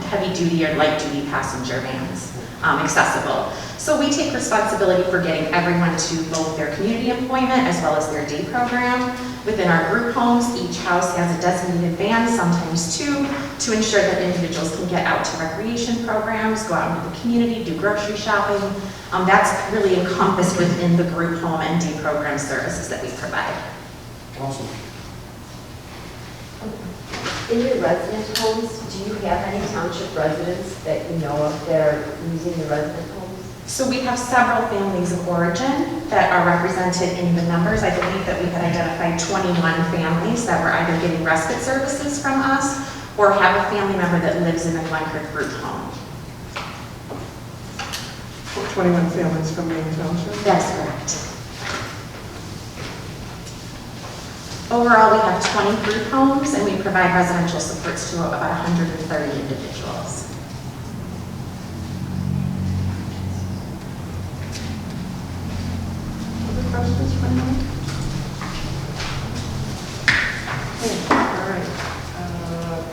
Speaker 17: heavy-duty or light-duty passenger vans accessible. So we take responsibility for getting everyone to both their community employment as well as their day program. Within our group homes, each house has a designated van, sometimes 2, to ensure that individuals can get out to recreation programs, go out into the community, do grocery shopping. That's really encompassed within the group home and day program services that we provide.
Speaker 11: Awesome.
Speaker 6: In your resident homes, do you have any township residents that you know of that are using the resident homes?
Speaker 17: So we have several families of origin that are represented in the numbers. I believe that we had identified 21 families that were either getting respite services from us or have a family member that lives in a Glencrest group home.
Speaker 1: 21 families from Maine Township?
Speaker 17: That's correct. Overall, we have 20 group homes and we provide residential supports to about 130 individuals.
Speaker 1: Questions from you? Okay, all right.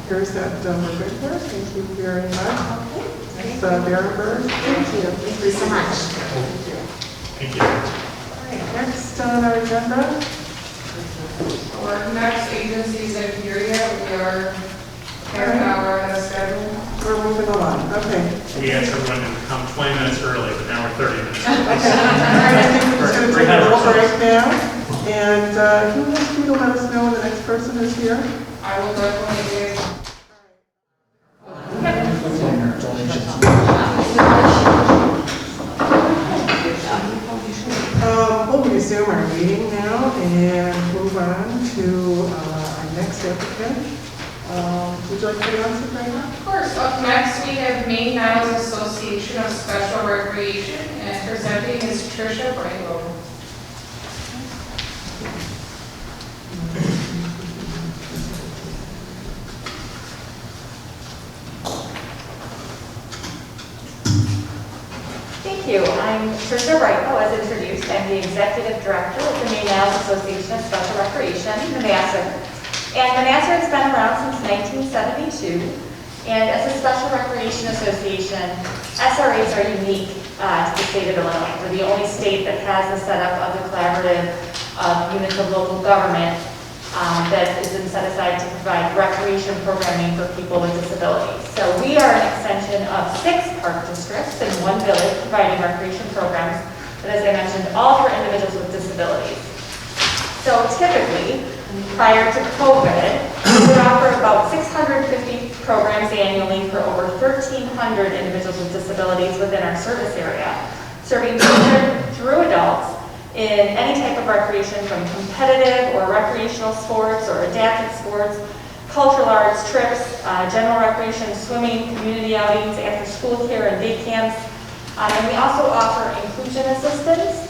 Speaker 1: Here's that we're good for. Thank you very much.
Speaker 17: Okay.
Speaker 1: That's Berenberg.
Speaker 17: Thank you. Thank you so much.
Speaker 1: Thank you.
Speaker 9: Thank you.
Speaker 1: All right, next on our agenda.
Speaker 7: Our next agencies in period, we are half an hour ahead of schedule.
Speaker 1: We're moving along. Okay.
Speaker 9: We asked everyone to come 20 minutes early, but now we're 30 minutes
Speaker 1: Okay.
Speaker 9: early.
Speaker 1: All right, I think we're just going to
Speaker 9: We're
Speaker 1: take a
Speaker 9: ahead of
Speaker 1: little break
Speaker 9: ourselves.
Speaker 1: now. And can we ask you to let us know when the next person is here?
Speaker 7: I will definitely do.
Speaker 1: We'll resume our meeting now and move on to our next applicant. Would you like to announce it right now?
Speaker 7: Of course, up next we have Maine Township Association of Special Recreation, and presenting is Tricia Brango.
Speaker 18: Thank you. I'm Tricia Brango, as introduced. I'm the Executive Director of the Maine Association of Special Recreation, NAMASR. And NAMASR has been around since 1972. And as a Special Recreation Association, SRAs are unique to the state of Illinois. We're the only state that has the setup of the collaborative units of local government that has been set aside to provide recreation programming for people with disabilities. So we are an extension of 6 park districts in 1 village providing recreation programs, but as I mentioned, all for individuals with disabilities. So typically, prior to COVID, we would offer about 650 programs annually for over 1,300 individuals with disabilities within our service area, serving children through adults in any type of recreation, from competitive or recreational sports or adapted sports, cultural arts, trips, general recreation, swimming, community outings, after school care and day camps. And we also offer inclusion assistance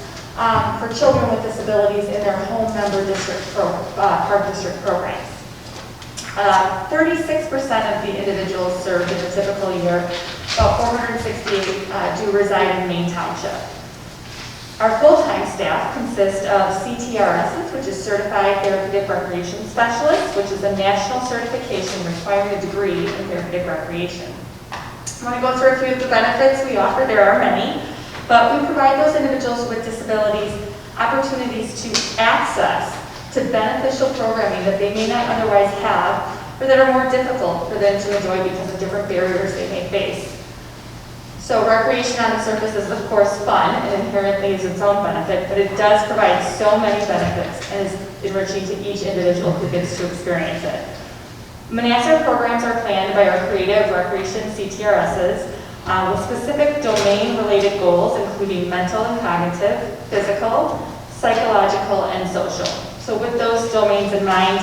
Speaker 18: for children with disabilities in their home member district park district programs. 36% of the individuals served in a typical year, about 468, do reside in Maine Township. Our full-time staff consist of CTRSs, which is Certified Therapeutic Recreation Specialists, which is a national certification requiring a degree in therapeutic recreation. I want to go through a few of the benefits we offer. There are many, but we provide those individuals with disabilities opportunities to access to beneficial programming that they may not otherwise have or that are more difficult for them to enjoy because of different barriers they may face. So recreation on the surface is of course fun and inherently is its own benefit, but it does provide so many benefits and is enriching to each individual who gets to experience it. Manassas programs are planned by our creative recreation CTRSs with specific domain-related goals, including mental and cognitive, physical, psychological, and social. So with those domains in mind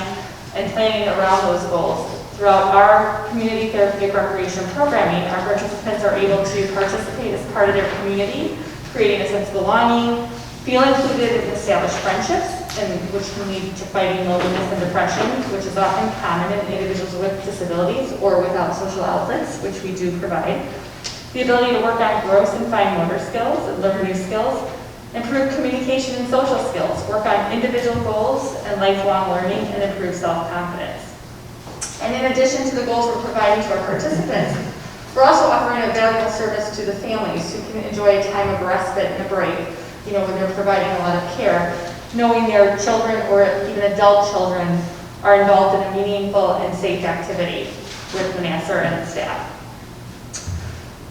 Speaker 18: and planning around those goals, throughout our community therapeutic recreation programming, our participants are able to participate as part of their community, creating a sense of belonging, feel included and establish friendships, and which can lead to fighting loneliness and depression, which is often common in individuals with disabilities or without social outlets, which we do provide. The ability to work on gross and fine motor skills and learn new skills, improve communication and social skills, work on individual goals and lifelong learning, and improve self-confidence. And in addition to the goals we're providing to our participants, we're also offering a valuable service to the families who can enjoy a time of respite and a break, when they're providing a lot of care, knowing their children or even adult children are involved in a meaningful and safe activity with Manassas and its staff.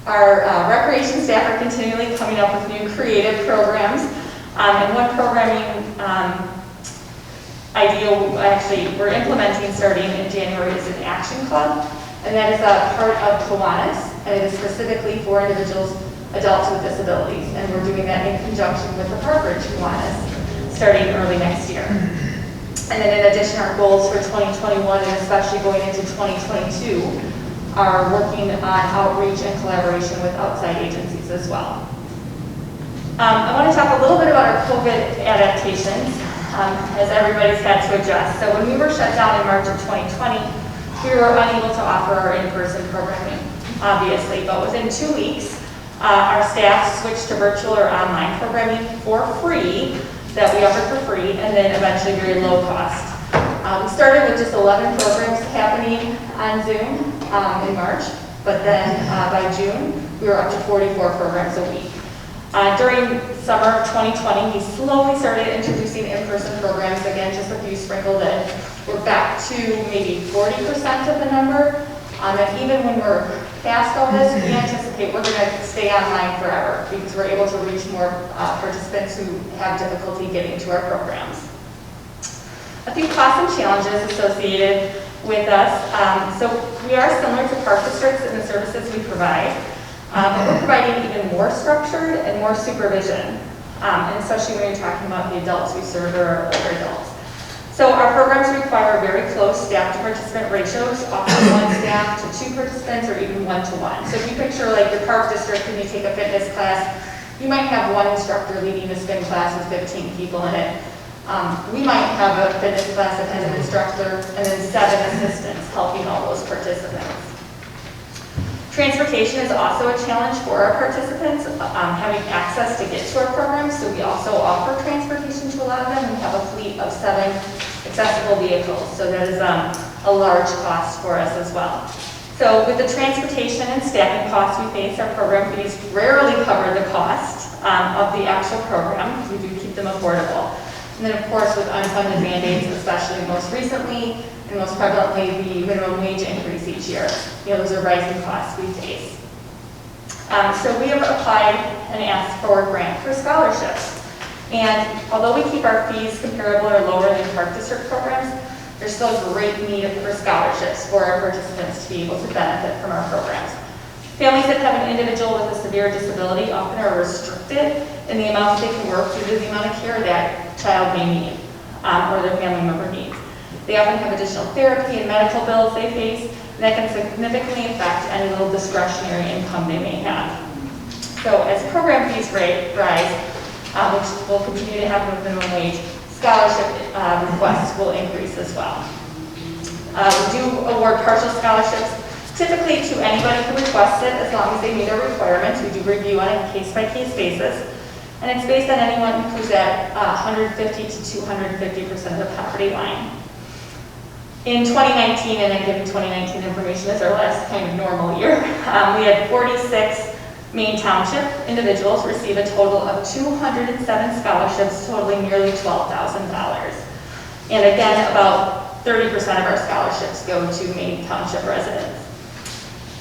Speaker 18: Our recreation staff are continually coming up with new creative programs, and one programming idea we're implementing starting in January is an action club, and that is a part of Kiwanis, and it is specifically for adults with disabilities, and we're doing that in conjunction with the Harvard Kiwanis starting early next year. And then in addition, our goals for 2021 and especially going into 2022 are working on outreach and collaboration with outside agencies as well. I want to talk a little bit about our COVID adaptations as everybody's had to adjust. So when we were shut down in March of 2020, we were unable to offer our in-person programming, obviously, but within 2 weeks, our staff switched to virtual or online programming for free, that we offered for free, and then eventually very low cost. We started with just 11 programs happening on Zoom in March, but then by June, we were up to 44 programs a week. During summer of 2020, we slowly started introducing in-person programs, again, just a few sprinkled in. We're back to maybe 40% of the number, and even when we're past all this, we anticipate we're going to stay online forever because we're able to reach more participants who have difficulty getting to our programs. A few costs and challenges associated with us. So we are similar to park districts in the services we provide, but we're providing even more structured and more supervision, and especially when you're talking about the adults we serve or older adults. So our programs require very close staff-to-participant ratios, often 1 staff to 2 participants or even 1-to-1. So if you picture like your park district and you take a fitness class, you might have 1 instructor leading a spin class with 15 people in it. We might have a fitness class that has an instructor and then 7 assistants helping all those participants. Transportation is also a challenge for our participants, having access to get to our programs, so we also offer transportation to a lot of them. We have a fleet of 7 accessible vehicles, so that is a large cost for us as well. So with the transportation and staffing costs we face, our program fees rarely cover the cost of the actual program. We do keep them affordable. And then of course with unfunded mandates, especially most recently and most prevalently the minimum wage increase each year. Those are rising costs we face. So we have applied and asked for a grant for scholarships. And although we keep our fees comparable or lower than park district programs, there's still a great need for scholarships for our participants to be able to benefit from our programs. Families that have an individual with a severe disability often are restricted in the amount that they can work due to the amount of care that child may need or their family member needs. They often have additional therapy and medical bills they face, and that can significantly affect any little discretionary income they may have. So as program fees rise, which will continue to happen with minimum wage, scholarship requests will increase as well. We do award partial scholarships typically to anybody who requests it as long as they meet our requirements. We do review on a case-by-case basis, and it's based on anyone who's at 150 to 250% of the poverty line. In 2019, and I'm giving 2019 information as our last kind of normal year, we had 46 Maine Township individuals receive a total of 207 scholarships totaling nearly $12,000. And again, about 30% of our scholarships go to Maine Township residents.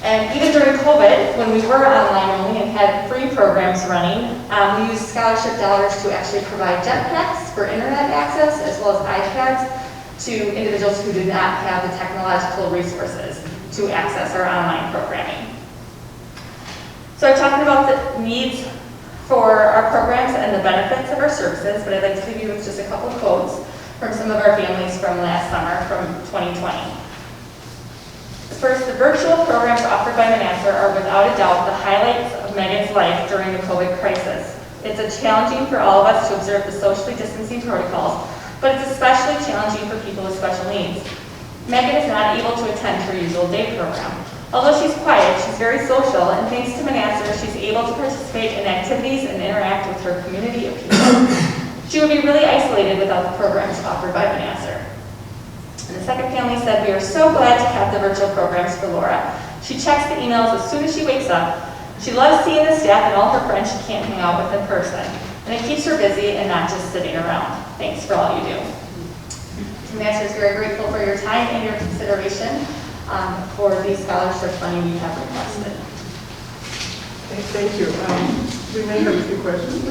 Speaker 18: And even during COVID, when we were online only and had free programs running, we used scholarship dollars to actually provide jetpacks for internet access, as well as iPads to individuals who did not have the technological resources to access our online programming. So I'm talking about the needs for our programs and the benefits of our services, but I'd like to leave you with just a couple quotes from some of our families from last summer, from 2020. First, the virtual programs offered by Manassas are without a doubt the highlights of Megan's life during the COVID crisis. It's challenging for all of us to observe the socially distancing protocols, but it's especially challenging for people with special needs. Megan is not able to attend her usual day program. Although she's quiet, she's very social, and thanks to Manassas, she's able to participate in activities and interact with her community of people. She would be really isolated without the programs offered by Manassas. And the second family said, we are so glad to have the virtual programs for Laura. She checks the emails as soon as she wakes up. She loves seeing the staff and all her friends she can't hang out with in person. And it keeps her busy and not just sitting around. Thanks for all you do. Manassas is very grateful for your time and your consideration for the scholarship funding you have requested.
Speaker 1: Thank you. We may have a few questions.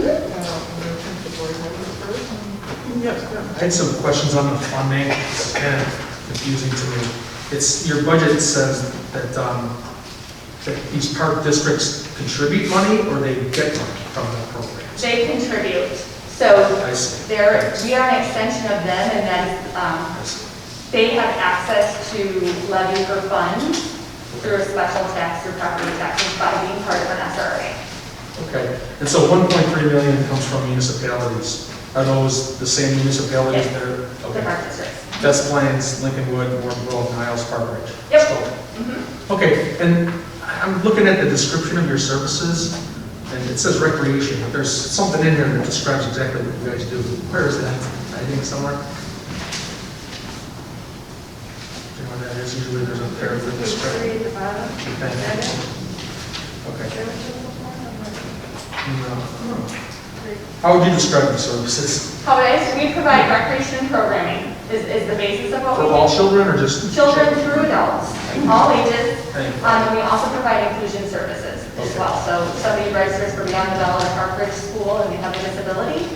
Speaker 1: Yes,
Speaker 13: I had some questions on the funding. It's kind of confusing to me. It's, your budget says that, that these park districts contribute money or they get money from the program?
Speaker 18: They contribute. So
Speaker 13: I see.
Speaker 18: we are an extension of them, and that is, they have access to levy for funds through a special tax through property taxes by being part of an SRA.
Speaker 13: Okay. And so 1.3 million comes from municipalities. Are those the same municipalities
Speaker 18: Yes.
Speaker 13: that are?
Speaker 18: The park districts.
Speaker 13: Des Plaines, Lincolnwood, Warrenville, Niles, Park Ridge.
Speaker 18: Yep.
Speaker 13: So, okay, and I'm looking at the description of your services, and it says recreation, but there's something in there that describes exactly what you guys do. Where is that? I think somewhere. You know what that is? Usually there's a paragraph describing. Okay. No. How would you describe the services?
Speaker 18: How it is, we provide recreation and programming is the basis of what
Speaker 13: For
Speaker 18: we
Speaker 13: all
Speaker 18: do.
Speaker 13: children or just?
Speaker 18: Children through adults, all ages.
Speaker 13: Thank you.
Speaker 18: And we also provide inclusion services as well. So somebody registers for Beyond the Bell at a Park Ridge school and they have a disability,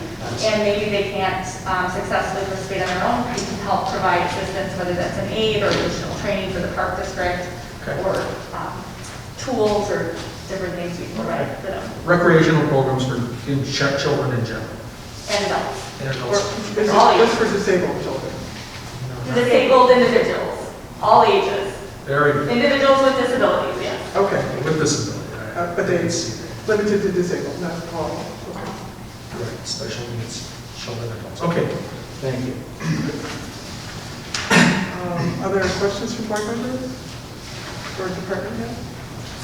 Speaker 18: and maybe they can't successfully participate on their own. We can help provide assistance, whether that's an aid or additional training for the park district, or tools or different things we provide for them.
Speaker 13: Recreational programs for children in general.
Speaker 18: And adults.
Speaker 13: And adults.
Speaker 1: This
Speaker 18: all
Speaker 1: is
Speaker 18: ages.
Speaker 1: for disabled children.
Speaker 18: Disabled individuals, all ages.
Speaker 13: Very good.
Speaker 18: Individuals with disabilities, yes.
Speaker 1: Okay.
Speaker 13: With disability.
Speaker 1: But they limited to disabled, not all. Okay.
Speaker 13: Right, special needs, children and adults. Okay, thank you.
Speaker 1: Other questions from board members or department heads?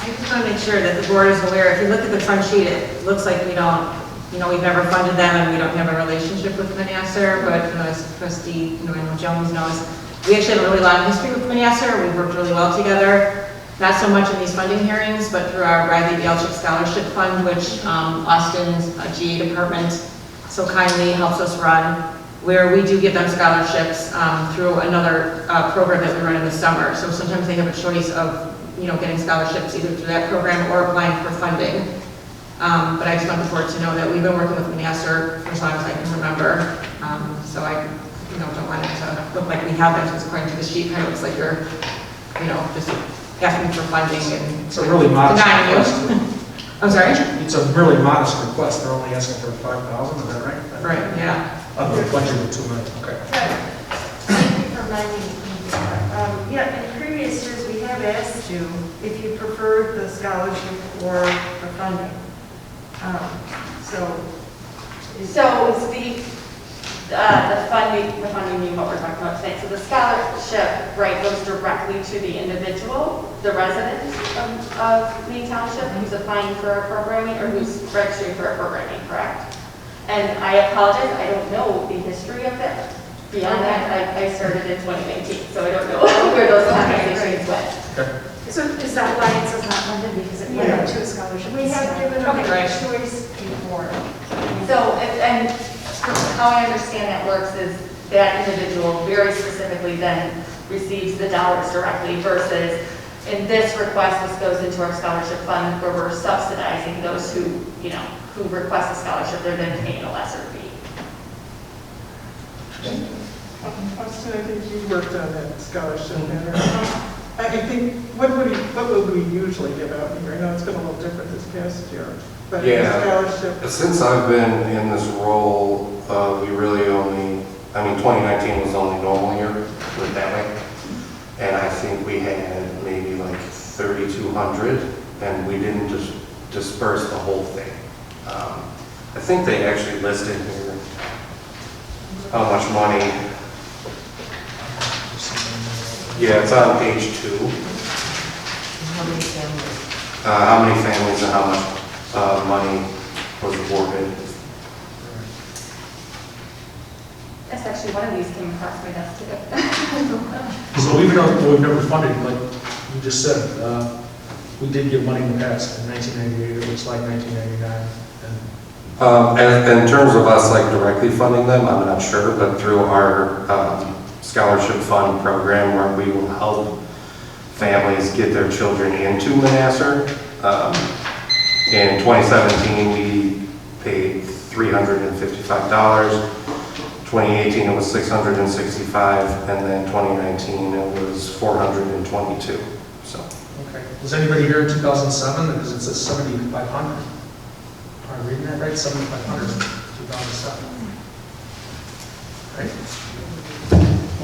Speaker 3: I just want to make sure that the board is aware, if you look at the front sheet, it looks like we don't, we've never funded them and we don't have a relationship with Manassas, but as trustee, I know Jones knows, we actually have a really long history with Manassas. We've worked really well together, not so much in these funding hearings, but through our Bradley Bielchik Scholarship Fund, which Austin's GA department so kindly helps us run, where we do give them scholarships through another program that we run in the summer. So sometimes they have a choice of getting scholarships either through that program or applying for funding. But I just want the board to know that we've been working with Manassas for as long as I can remember. So I don't want it to look like we haven't, because according to the sheet, kind of looks like you're, just asking for funding and
Speaker 13: It's a really modest
Speaker 3: denying you.
Speaker 13: request.
Speaker 3: I'm sorry?
Speaker 13: It's a really modest request. They're only asking for 5,000, is that right?
Speaker 3: Right, yeah.
Speaker 13: Of the budget of 2 million, okay.
Speaker 2: Thank you for reminding me. In previous years, we have asked you if you preferred the scholarship or the funding.
Speaker 18: So the funding being what we're talking about today. So the scholarship, right, goes directly to the individual, the resident of Maine Township who's applying for our programming or who's registering for our programming, correct? And I apologize, I don't know the history of that. Beyond that, I started in 2019, so I don't know where those conversations went.
Speaker 4: So is that why it says not funded, because it went to a scholarship?
Speaker 2: We have given them
Speaker 18: Okay.
Speaker 2: a choice before.
Speaker 18: So, and how I understand that works is that individual very specifically then receives the dollars directly versus in this request, this goes into our scholarship fund where we're subsidizing those who, you know, who request a scholarship, they're then paying a lesser fee.
Speaker 1: Austin, I think you worked on that scholarship matter. I think, what would we usually give out here? I know it's been a little different this past year, but
Speaker 11: Yeah.
Speaker 1: scholarship.
Speaker 11: Since I've been in this role, we really only, 2019 was the only normal year, put it that way. And I think we had maybe like 3,200, and we didn't just disperse the whole thing. I think they actually listed here how much money. Yeah, it's on page 2.
Speaker 6: How many families?
Speaker 11: How many families and how much money was awarded.
Speaker 18: That's actually one of these came across my desk today.
Speaker 13: So we've never funded, like you just said, we did give money in the past, in 1998, it looks like 1999.
Speaker 11: And in terms of us like directly funding them, I'm not sure, but through our scholarship fund program where we will help families get their children into Manassar. In 2017, we paid $355. 2018, it was $665, and then 2019, it was $422. So.
Speaker 13: Okay. Was anybody here in 2007? Because it says 7,500. Am I reading that right? 7,500, 2007. Right?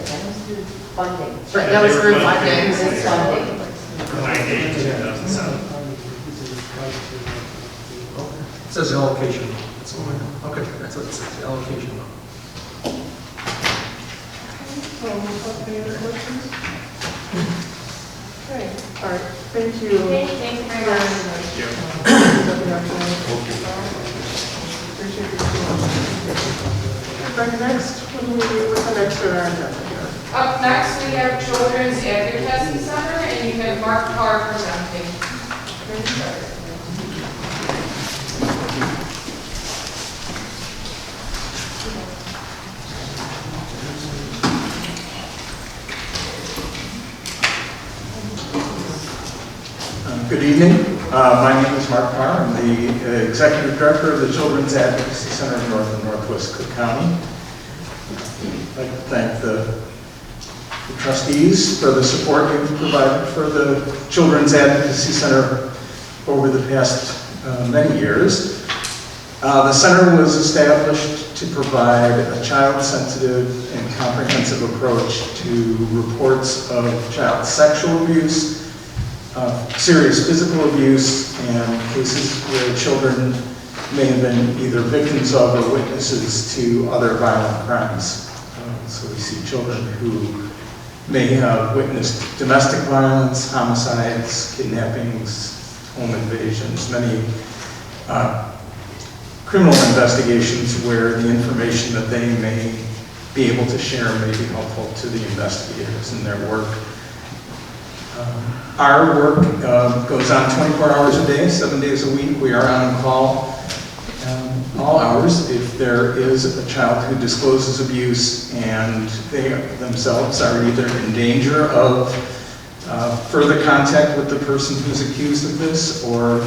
Speaker 6: That was through funding.
Speaker 3: Right, that was through funding.
Speaker 6: It's funding.
Speaker 9: 98 to 2007.
Speaker 13: It says allocation. That's all I know. Okay, that's what it says, allocation.
Speaker 1: Any other questions? Okay, all right, thank you.
Speaker 18: Thank you very much.
Speaker 1: Appreciate your next, what's the next on our agenda here?
Speaker 7: Up next, we have Children's Advocacy Center, and you have Mark Carr presenting.
Speaker 19: Good evening. My name is Mark Carr. I'm the Executive Director of the Children's Advocacy Center in North and Northwest Cook County. I'd like to thank the trustees for the support you've provided for the Children's Advocacy Center over the past many years. The center was established to provide a child-sensitive and comprehensive approach to reports of child sexual abuse, serious physical abuse, and cases where children may have been either victims of or witnesses to other violent crimes. So we see children who may have witnessed domestic violence, homicides, kidnappings, home invasions, many criminal investigations where the information that they may be able to share may be helpful to the investigators in their work. Our work goes on 24 hours a day, 7 days a week. We are on call all hours if there is a child who discloses abuse and they themselves are either in danger of further contact with the person who's accused of this, or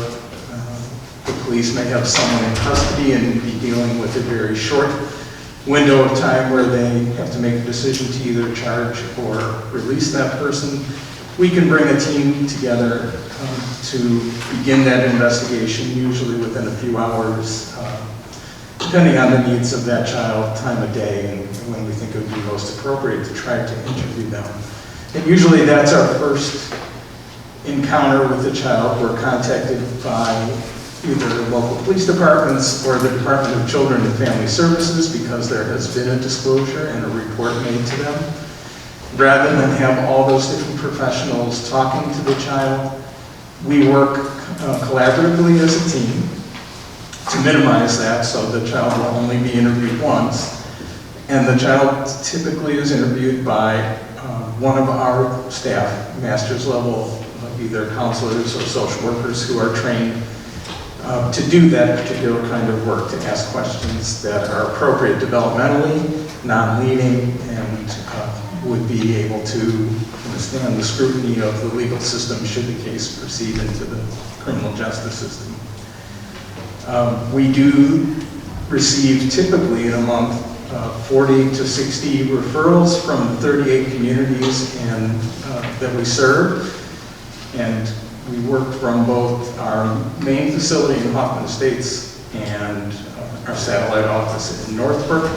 Speaker 19: the police may have someone in custody and be dealing with a very short window of time where they have to make a decision to either charge or release that person. We can bring a team together to begin that investigation, usually within a few hours, depending on the needs of that child, time of day, and when we think it would be most appropriate to try to interview them. And usually that's our first encounter with the child. We're contacted by either the local police departments or the Department of Children and Family Services because there has been a disclosure and a report made to them. Rather than have all those different professionals talking to the child, we work collaboratively as a team to minimize that, so the child will only be interviewed once. And the child typically is interviewed by one of our staff, master's level, either counselors or social workers who are trained to do that particular kind of work, to ask questions that are appropriate developmentally, non-leading, and would be able to withstand the scrutiny of the legal system should the case proceed into the criminal justice system. We do receive typically in a month 40 to 60 referrals from 38 communities and that we serve. And we work from both our main facility in Hoffman Estates and our satellite office in Northbrook,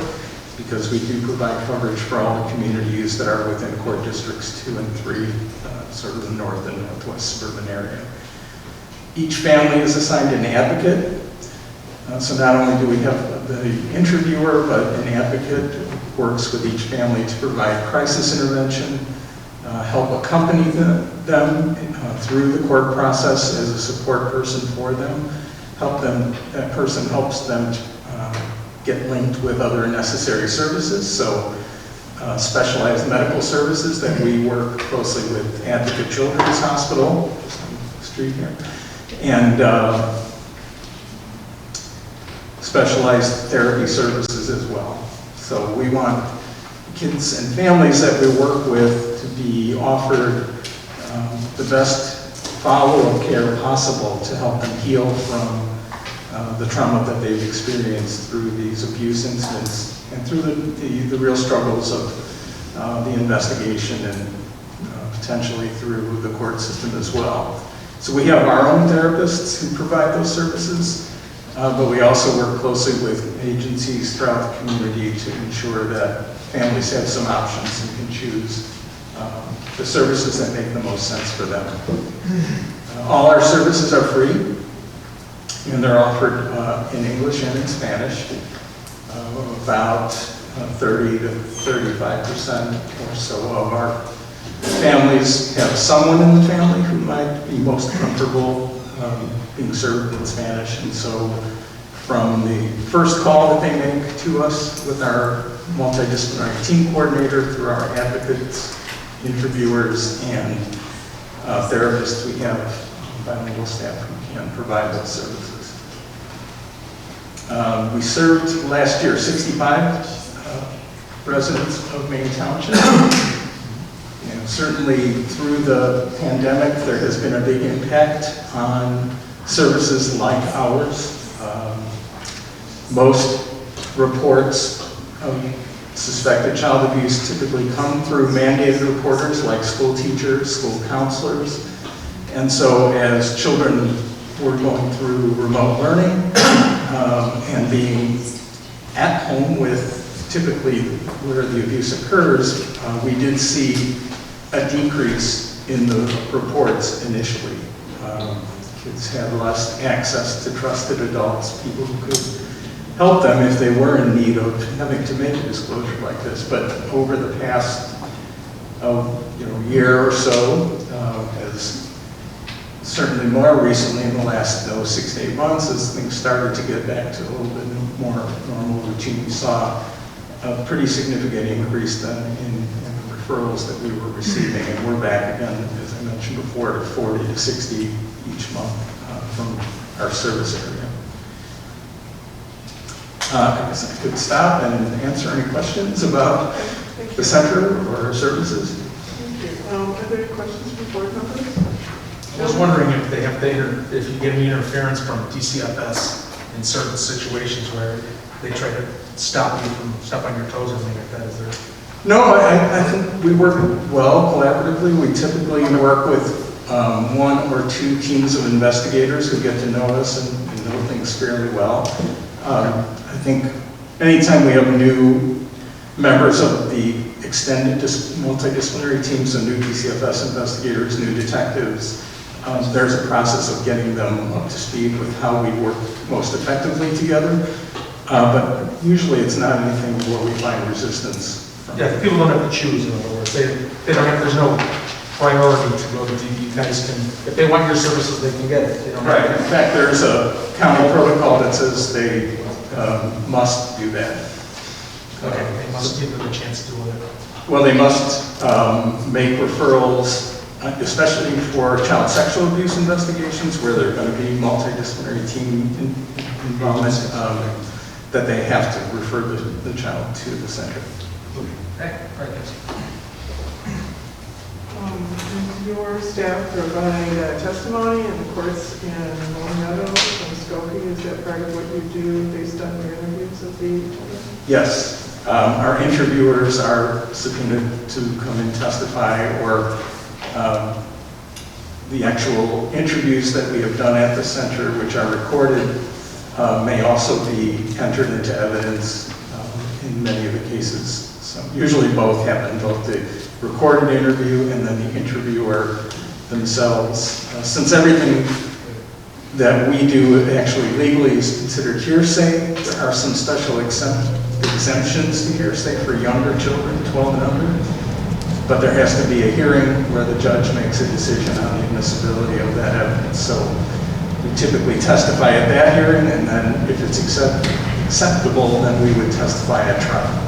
Speaker 19: because we do provide coverage for all the communities that are within court districts 2 and 3, sort of the north and northwest suburban area. Each family is assigned an advocate. So not only do we have the interviewer, but an advocate who works with each family to provide crisis intervention, help accompany them through the court process as a support person for them, that person helps them get linked with other necessary services, so specialized medical services that we work closely with Advocate Children's Hospital, just on the street here, and specialized therapy services as well. So we want kids and families that we work with to be offered the best follow-up care possible to help them heal from the trauma that they've experienced through these abuse incidents and through the real struggles of the investigation and potentially through the court system as well. So we have our own therapists who provide those services, but we also work closely with agencies throughout the community to ensure that families have some options and can choose the services that make the most sense for them. All our services are free, and they're offered in English and in Spanish. About 30 to 35% or so of our families have someone in the family who might be most comfortable being served in Spanish, and so from the first call that they make to us with our multidisciplinary team coordinator through our advocates, interviewers, and therapists, we have bilingual staff who can provide those services. We served last year 65 residents of Maine Township. And certainly through the pandemic, there has been a big impact on services like ours. Most reports of suspected child abuse typically come through mandated reporters like school teachers, school counselors. And so as children were going through remote learning and being at home with typically where the abuse occurs, we did see a decrease in the reports initially. Kids had less access to trusted adults, people who could help them if they were in need of having to make a disclosure like this. But over the past year or so, as certainly more recently in the last 6 to 8 months, as things started to get back to a little bit more normal routine, we saw a pretty significant increase then in the referrals that we were receiving, and we're back again, as I mentioned before, to 40 to 60 each month from our service area. I guess I could stop and answer any questions about the center or our services.
Speaker 1: Thank you. Are there any questions from board members?
Speaker 13: I was wondering if you get any interference from DCFS in certain situations where they try to stop you from stepping on your toes or anything like that. Is there?
Speaker 19: No, I think we work well collaboratively. We typically work with 1 or 2 teams of investigators who get to know us and know things fairly well. I think anytime we have new members of the extended multidisciplinary teams, so new DCFS investigators, new detectives, there's a process of getting them up to speed with how we work most effectively together. But usually it's not anything where we find resistance.
Speaker 13: Yeah, people don't have to choose, in other words. They don't have, there's no priority to go to you guys can, if they want your services, they can get it. They don't
Speaker 19: Right.
Speaker 13: have
Speaker 19: In fact, there's a county protocol that says they must do that.
Speaker 13: Okay, they must give them a chance to do it.
Speaker 19: Well, they must make referrals especially for child sexual abuse investigations, where there are going to be multidisciplinary team involvement, that they have to refer the child to the center.
Speaker 1: Your staff provide testimony in the courts in Long Meadow and Skokie. Is that part of what you do based on your interviews of the children?
Speaker 19: Yes. Our interviewers are subpoenaed to come and testify, or the actual interviews that we have done at the center, which are recorded, may also be entered into evidence in many of the cases. So usually both happen, both the recorded interview and then the interviewer themselves. Since everything that we do actually legally is considered hearsay, there are some special exemptions to hearsay for younger children, 12 and under. But there has to be a hearing where the judge makes a decision on the admissibility of that evidence. So we typically testify at that hearing, and then if it's acceptable, then we would testify at trial.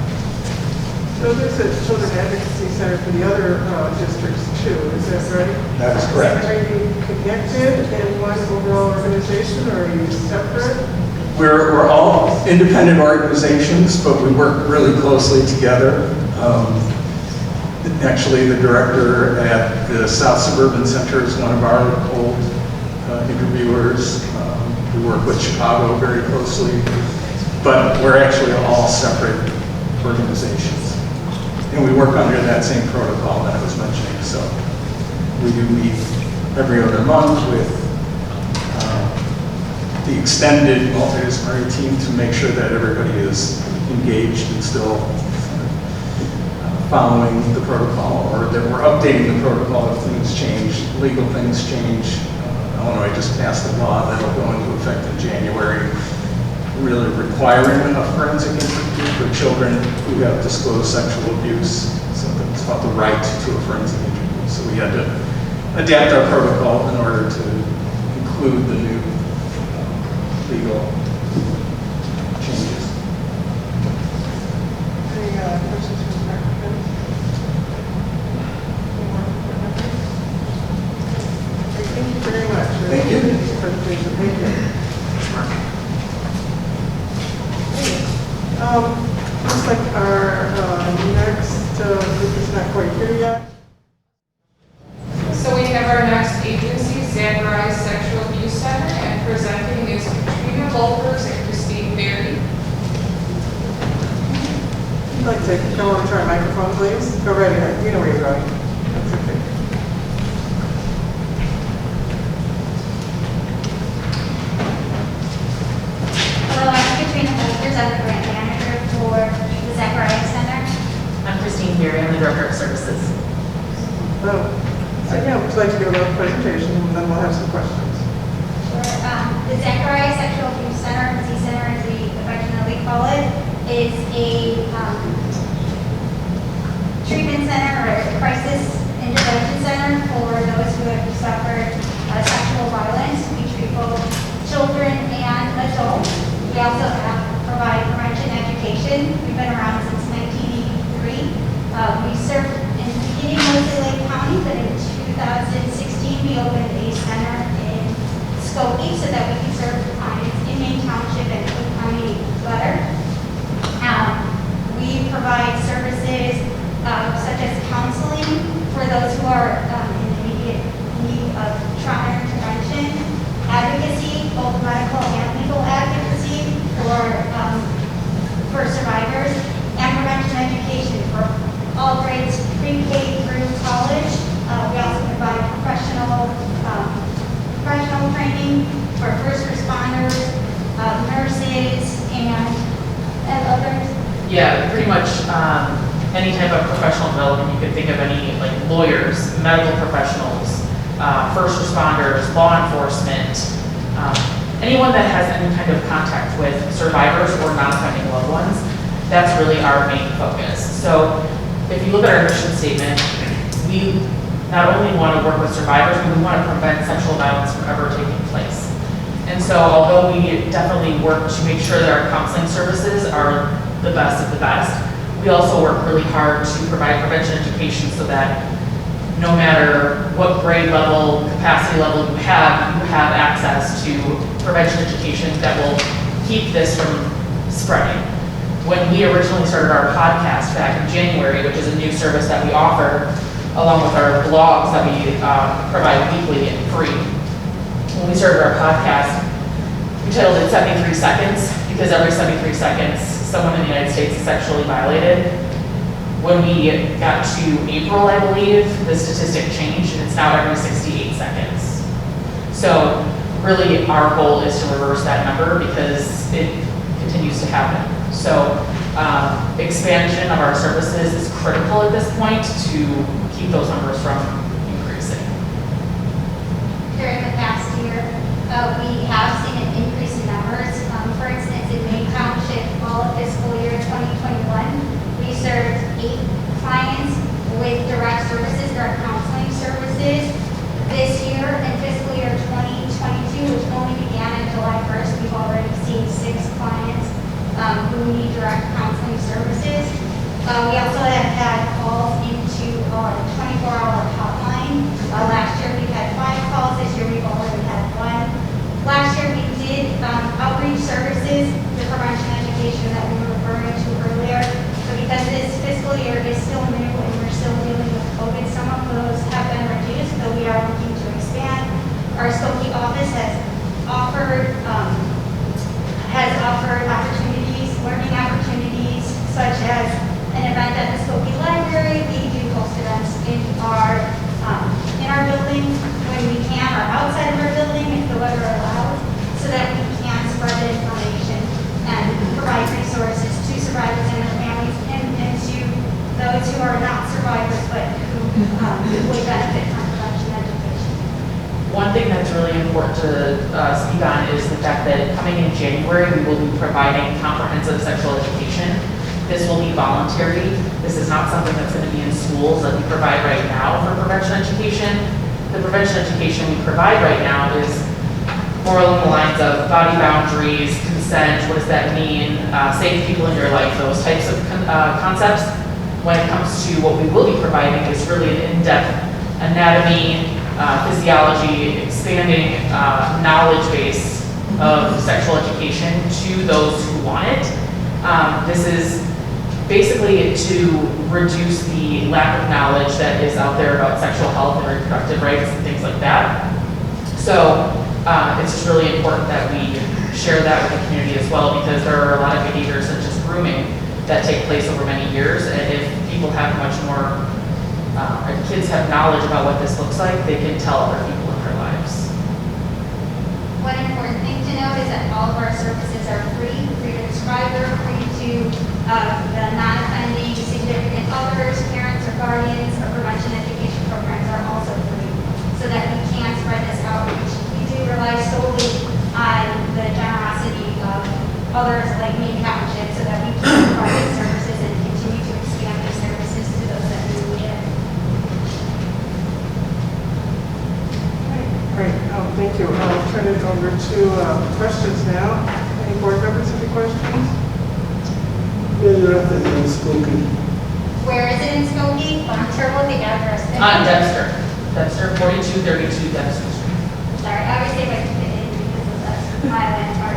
Speaker 1: So there's a children advocacy center for the other districts too, is that right?
Speaker 19: That is correct.
Speaker 1: Are you connected in one overall organization, or are you separate?
Speaker 19: We're all independent organizations, but we work really closely together. Actually, the director at the South Suburban Center is one of our old interviewers. We work with Chicago very closely, but we're actually all separate organizations. And we work under that same protocol that I was mentioning. So we do meet every other month with the extended multidisciplinary team to make sure that everybody is engaged and still following the protocol, or that we're updating the protocol if things change, legal things change. Illinois just passed a law that will go into effect in January, really requiring a forensic interview for children who have disclosed sexual abuse. So it's called the right to a forensic interview. So we had to adapt our protocol in order to include the new legal changes.
Speaker 1: Any questions from the applicant? Thank you very much.
Speaker 19: Thank you.
Speaker 1: Presentation. Thank you. Looks like our next group is not quite here yet.
Speaker 7: So we have our next agency, Zacharias Sexual Abuse Center, and presenting is Katrina Volkers and Christine Berry.
Speaker 1: I'd like to go on to our microphone, please. Go right ahead. You know where you're going. That's okay.
Speaker 12: Hello, I'm Katrina Volkers. I'm the grant manager for the Zacharias Center.
Speaker 3: I'm Christine Berry, I'm the Director of Services.
Speaker 1: Well, so yeah, would you like to give a little presentation, and then we'll have some questions.
Speaker 12: Sure. The Zacharias Sexual Abuse Center, Z-Center as we affectionately call it, is a treatment center or crisis intervention center for those who have suffered sexual violence. We treat both children and adults. We also provide prevention education. We've been around since 1983. We served in the beginning mostly Lake County, but in 2016 we opened a center in Skokie so that we can serve clients in Maine Township and Cook County better. We provide services such as counseling for those who are in immediate need of trauma intervention, advocacy, both medical and legal advocacy for survivors, and prevention education for all grades pre-K through college. We also provide professional training for first responders, nurses, and others.
Speaker 3: Yeah, pretty much any type of professional development. You could think of any, like lawyers, medical professionals, first responders, law enforcement, anyone that has any kind of contact with survivors or non-offending loved ones. That's really our main focus. So if you look at our mission statement, we not only want to work with survivors, but we want to prevent sexual violence from ever taking place. And so although we definitely work to make sure that our counseling services are the best of the best, we also work really hard to provide prevention education so that no matter what grade level, capacity level you have access to prevention education that will keep this from spreading. When we originally started our podcast back in January, which is a new service that we offer, along with our blogs that we provide weekly and free. When we started our podcast, we titled it 73 Seconds, because every 73 seconds, someone in the United States is sexually violated. When we got to April, I believe, the statistic changed, and it's now every 68 seconds. So really, our goal is to reverse that number because it continues to happen. So expansion of our services is critical at this point to keep those numbers from increasing.
Speaker 12: During the past year, we have seen an increase in numbers. For instance, in Maine Township, all of fiscal year 2021, we served 8 clients with direct services, direct counseling services. This year, in fiscal year 2022, which only began on July 1st, we've already seen 6 clients who need direct counseling services. We also have had calls into our 24-hour hotline. Last year we had 5 calls. This year we've already had 1. Last year we did outreach services, the prevention education that we were referring to earlier. So because this fiscal year is still new and we're still dealing with COVID, some of those have been reduced, though we are looking to expand. Our Skokie office has offered opportunities, learning opportunities, such as an event at the Skokie Library. We do host events in our building when we can, or outside of our building if the weather allows, so that we can spread the information and provide resources to survivors and their families, and to those who are not survivors but who would benefit from prevention education.
Speaker 3: One thing that's really important to speak on is the fact that coming in January, we will be providing comprehensive sexual education. This will be voluntary. This is not something that's going to be in schools that we provide right now for prevention education. The prevention education we provide right now is more along the lines of body boundaries, consent, what does that mean, safe people in your life, those types of concepts. When it comes to what we will be providing is really an in-depth anatomy, physiology, expanding knowledge base of sexual education to those who want it. This is basically to reduce the lack of knowledge that is out there about sexual health and reproductive rights and things like that. So it's just really important that we share that with the community as well, because there are a lot of behaviors such as grooming that take place over many years, and if people have much more, if kids have knowledge about what this looks like, they can tell other people in their lives.
Speaker 12: One important thing to note is that all of our services are free to the subscriber, free to the non-offending significant others, parents or guardians. Our prevention education programs are also free, so that we can spread this outreach. We do rely solely on the generosity of others like Maine Township, so that we can provide these services and continue to expand these services to those that need it.
Speaker 1: Great, thank you. I'll turn it over to questions now. Any board members have any questions?
Speaker 10: Where you at in Skokie?
Speaker 12: Where is it in Skokie? I'm not sure what the address is.
Speaker 3: Dexter, 4232 Dexter Street.
Speaker 12: Sorry, I always say my in because of that's my landmark.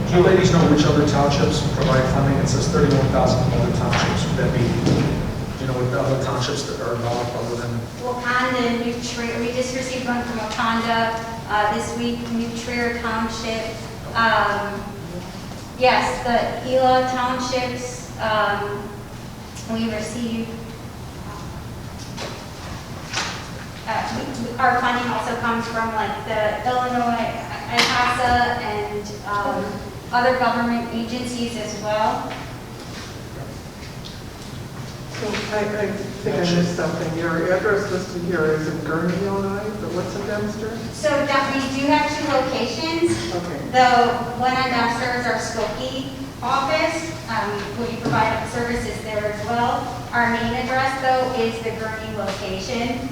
Speaker 13: Do you ladies know which other townships provide funding? It says 31,000 other townships. Would that be, do you know what the other townships that are involved other than?
Speaker 12: Wakanda, New Trier, we just received one from Wakanda this week, New Trier Township. Yes, the Elah Townships, we received, our funding also comes from like the Illinois IHASA and other government agencies as well.
Speaker 1: So I think I missed something. Your address listed here is in Gurnee, Illinois, but what's in Dempster?
Speaker 12: So we do have 2 locations.
Speaker 1: Okay.
Speaker 12: The one on Dempster is our Skokie office. We provide services there as well. Our main address, though, is the Gurnee location.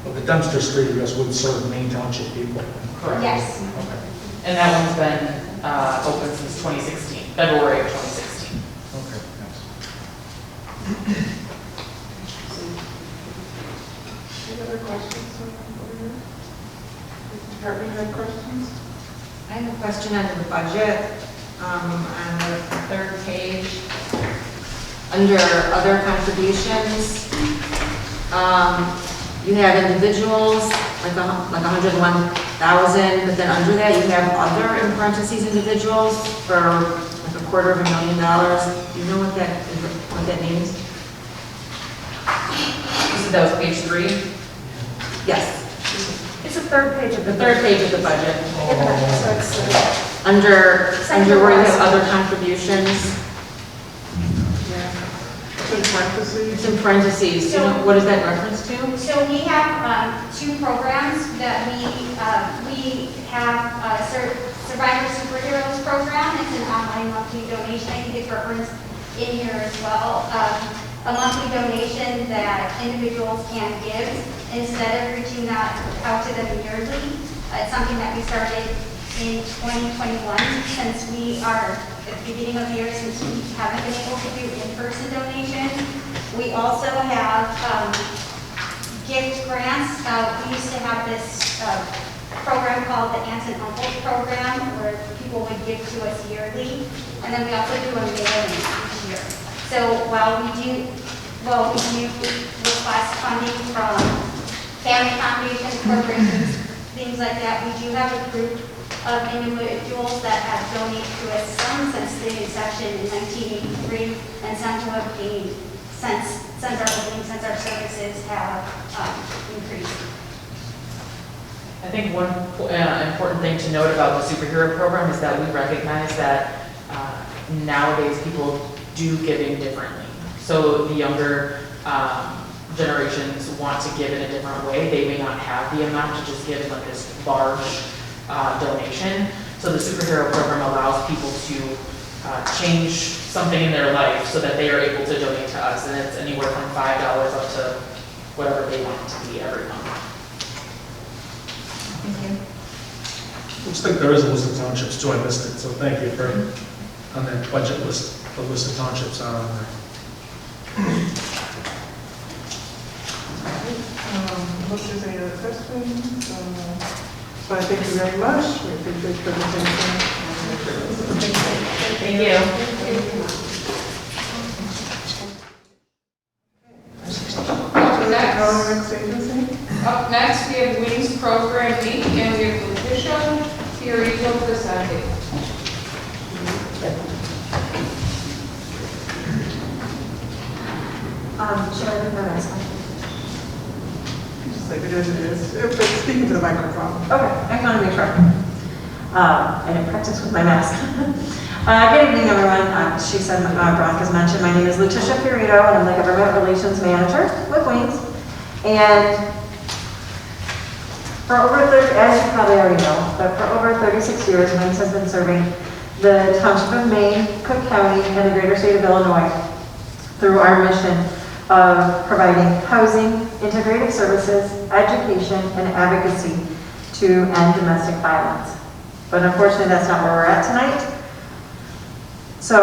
Speaker 13: Well, the Dempster Street address would serve Maine Township people.
Speaker 3: Correct.
Speaker 12: Yes.
Speaker 13: Okay.
Speaker 3: And that one's been open since 2016, February of 2016.
Speaker 13: Okay, thanks.
Speaker 3: question under the budget, on the third page, under other contributions. You have individuals, like 101,000, but then under that you have other, in parentheses, individuals for like $250,000. Do you know what that means?
Speaker 7: You said that was page 3?
Speaker 3: Yes.
Speaker 8: It's the third page of
Speaker 3: The third page of the budget.
Speaker 8: So it's,
Speaker 3: Under where you have other contributions.
Speaker 1: It's in parentheses.
Speaker 3: It's in parentheses. Do you know, what is that reference to?
Speaker 12: So we have 2 programs that we have Survivor Superheroes program. It's an online monthly donation. I think it's referenced in here as well. A monthly donation that individuals can give instead of reaching out to them yearly. It's something that we started in 2021 since we are at the beginning of the year, since we haven't been able to do in-person donations. We also have gift grants. We used to have this program called the Aunts and Uncles program where people would give to us yearly. And then we also do a mailing each year. So while we do request funding from family foundations, corporations, things like that, we do have a group of individuals that have donated to us, some since the inception in 1983, and some who have gained since our services have increased.
Speaker 20: I think one important thing to note about the superhero program is that we recognize that nowadays people do giving differently. So the younger generations want to give in a different way. They may not have the amount to just give in like this large donation. So the superhero program allows people to change something in their life so that they are able to donate to us. And it's anywhere from $5 up to whatever they want it to be every month.
Speaker 3: Thank you.
Speaker 13: Looks like there is a list of townships too, I missed it, so thank you for, on that budget list, the list of townships are on there.
Speaker 1: Unless there's any other questions, so I thank you very much. We appreciate the presentation.
Speaker 20: Thank you.
Speaker 7: Up next, we have Wings Program Inc. and we have Letitia Fiorito presenting.
Speaker 8: should I read my last one?
Speaker 1: Just leave it as it is. But speaking to the microphone.
Speaker 8: Okay, I want to make sure. I didn't practice with my mask. Good evening, everyone. She said, Veronica's mentioned, my name is Letitia Fiorito, and I'm the Government Relations Manager with Wings. And for over 30, as you probably already know, but for over 36 years, Wings has been serving the Township of Maine, Cook County, and the greater state of Illinois through our mission of providing housing, integrated services, education, and advocacy to end domestic violence. But unfortunately, that's not where we're at tonight. So,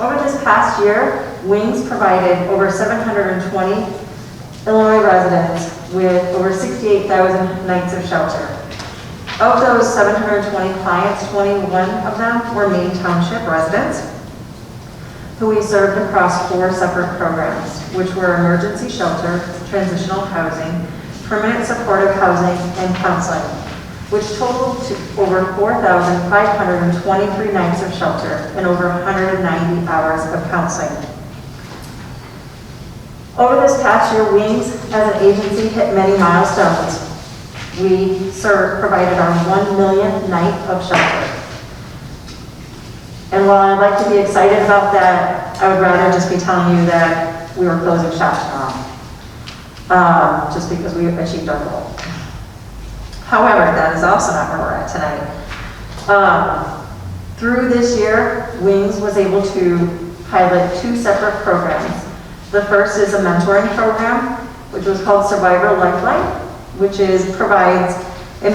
Speaker 8: over this past year, Wings provided over 720 Illinois residents with over 68,000 nights of shelter. Of those 720 clients, 21 of them were Maine Township residents, who we served across 4 separate programs, which were emergency shelter, transitional housing, permanent supportive housing, and counseling, which totaled to over 4,523 nights of shelter and over 190 hours of counseling. Over this past year, Wings, as an agency, hit many milestones. We provided our 1 millionth night of shelter. And while I'd like to be excited about that, I would rather just be telling you that we were closing shop tomorrow, just because we achieved our goal. However, that is also not where we're at tonight. Through this year, Wings was able to pilot 2 separate programs. The first is a mentoring program, which was called Survivor Lifeline, which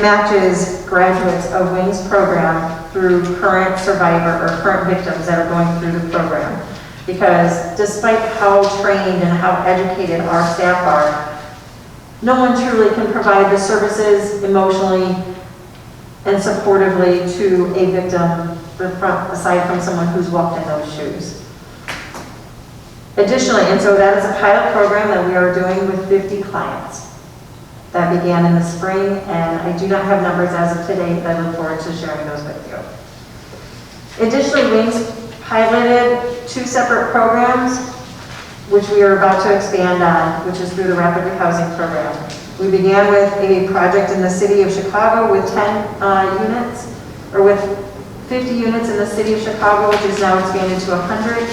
Speaker 8: matches graduates of Wings program through current survivor or current victims that are going through the program. Because despite how trained and how educated our staff are, no one truly can provide the services emotionally and supportively to a victim, aside from someone who's walked in those shoes. Additionally, and so that is a pilot program that we are doing with 50 clients. That began in the spring, and I do not have numbers as of today, but I look forward to sharing those with you. Additionally, Wings piloted 2 separate programs, which we are about to expand on, which is through the Rapid Rehousing Program. We began with a project in the city of Chicago with 10 units, or with 50 units in the city of Chicago, which is now expanded to 100,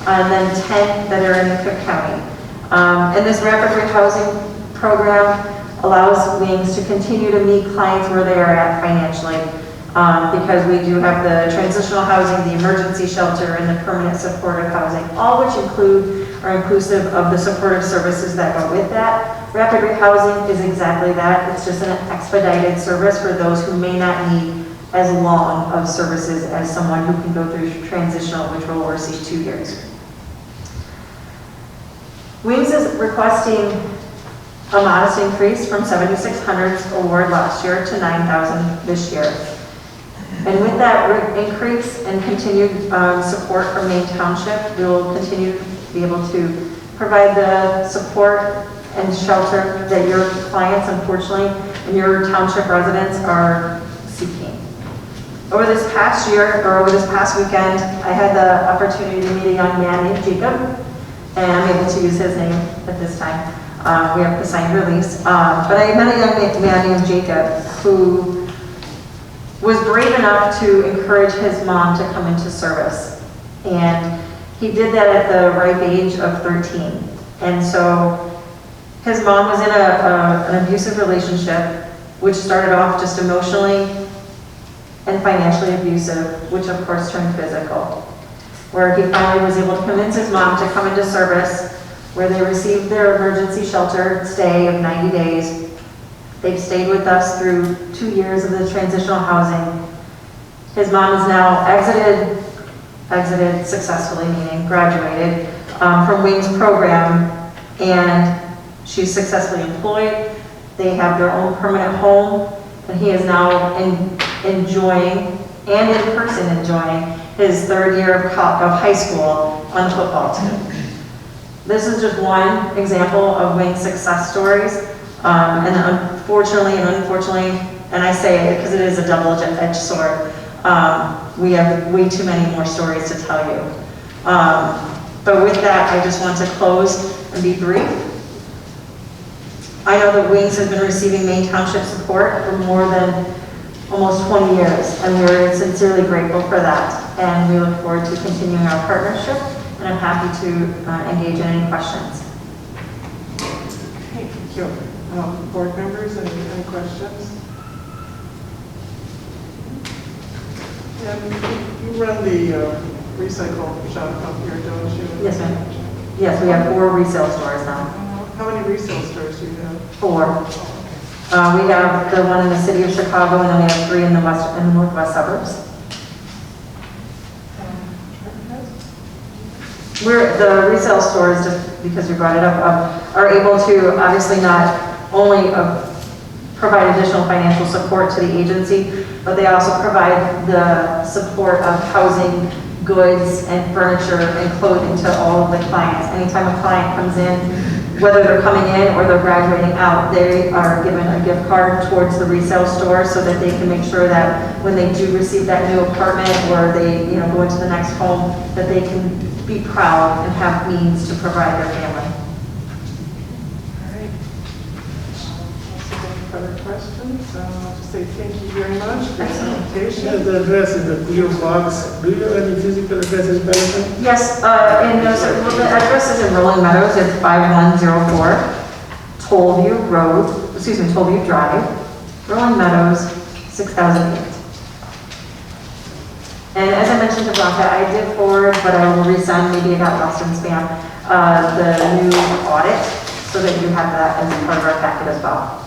Speaker 8: and then 10 that are in Cook County. And this Rapid Rehousing Program allows Wings to continue to meet clients where they are at financially, because we do have the transitional housing, the emergency shelter, and the permanent supportive housing, all which are inclusive of the supportive services that go with that. Rapid rehousing is exactly that. It's just an expedited service for those who may not need as long of services as someone who can go through transitional, which will oversee 2 years. Wings is requesting a modest increase from $7,600 award last year to $9,000 this year. And with that increase and continued support from Maine Township, we will continue to be able to provide the support and shelter that your clients, unfortunately, and your township residents are seeking. Over this past year, or over this past weekend, I had the opportunity to meet a young man named Jacob, and I'm able to use his name at this time. We have the signed release. But I met a young man named Jacob who was brave enough to encourage his mom to come into service. And he did that at the ripe age of 13. And so his mom was in an abusive relationship, which started off just emotionally and financially abusive, which of course turned physical, where he finally was able to convince his mom to come into service, where they received their emergency shelter stay of 90 days. They've stayed with us through 2 years of the transitional housing. His mom is now exited successfully, meaning graduated from Wings program, and she's successfully employed. They have their own permanent home, and he is now enjoying, and in person enjoying, his 3rd year of high school on the football team. This is just one example of Wings success stories, and unfortunately, and I say it because it is a double-edged sword, we have way too many more stories to tell you. But with that, I just want to close and be brief. I know that Wings has been receiving Maine Township support for more than almost 20 years, and we're sincerely grateful for that. And we look forward to continuing our partnership, and I'm happy to engage in any questions.
Speaker 1: Okay, thank you. Board members, any questions? And you run the recycle shop up here, don't you?
Speaker 8: Yes, ma'am. Yes, we have 4 resale stores now.
Speaker 1: How many resale stores do you have?
Speaker 8: 4. We have the one in the city of Chicago, and then we have 3 in the northwest suburbs. The resale stores, just because you brought it up, are able to obviously not only provide additional financial support to the agency, but they also provide the support of housing, goods, and furniture and clothing to all of the clients. Anytime a client comes in, whether they're coming in or they're graduating out, they are given a gift card towards the resale store so that they can make sure that when they do receive that new apartment or they go into the next home, that they can be proud and have means to provide their family.
Speaker 1: All right. Any further questions? I'll just say thank you very much for your presentation.
Speaker 10: Yes, the address is the PO Box. Do you have any physical address in Belleville?
Speaker 8: Yes, the address is in Rolling Meadows. It's 5104 Tollview Drive, Rolling Meadows, 6008. And as I mentioned to Blanca, I did forward, but I will resend, maybe it got lost in spam, the new audit, so that you have that as part of our packet as well.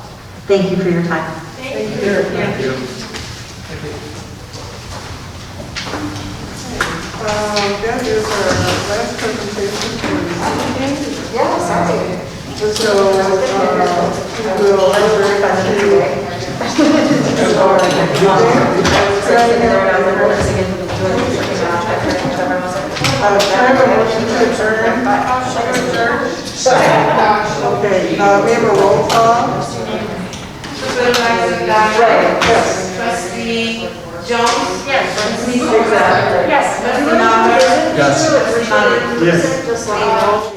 Speaker 8: Thank you for your time.
Speaker 1: Thank you.
Speaker 9: Thank you.
Speaker 1: That is our last presentation for this evening.
Speaker 8: Yeah, sorry.
Speaker 1: So, we will adjourn to Can I have a motion to adjourn? Okay, we have a roll call.
Speaker 2: Supervisor Diamond? Yes. Trustee Jones? Yes. Trustee Yes. Trustee Mauer?
Speaker 19: Yes.
Speaker 2: Trustee Lonnie?
Speaker 10: Yes.
Speaker 2: Trustee Roll?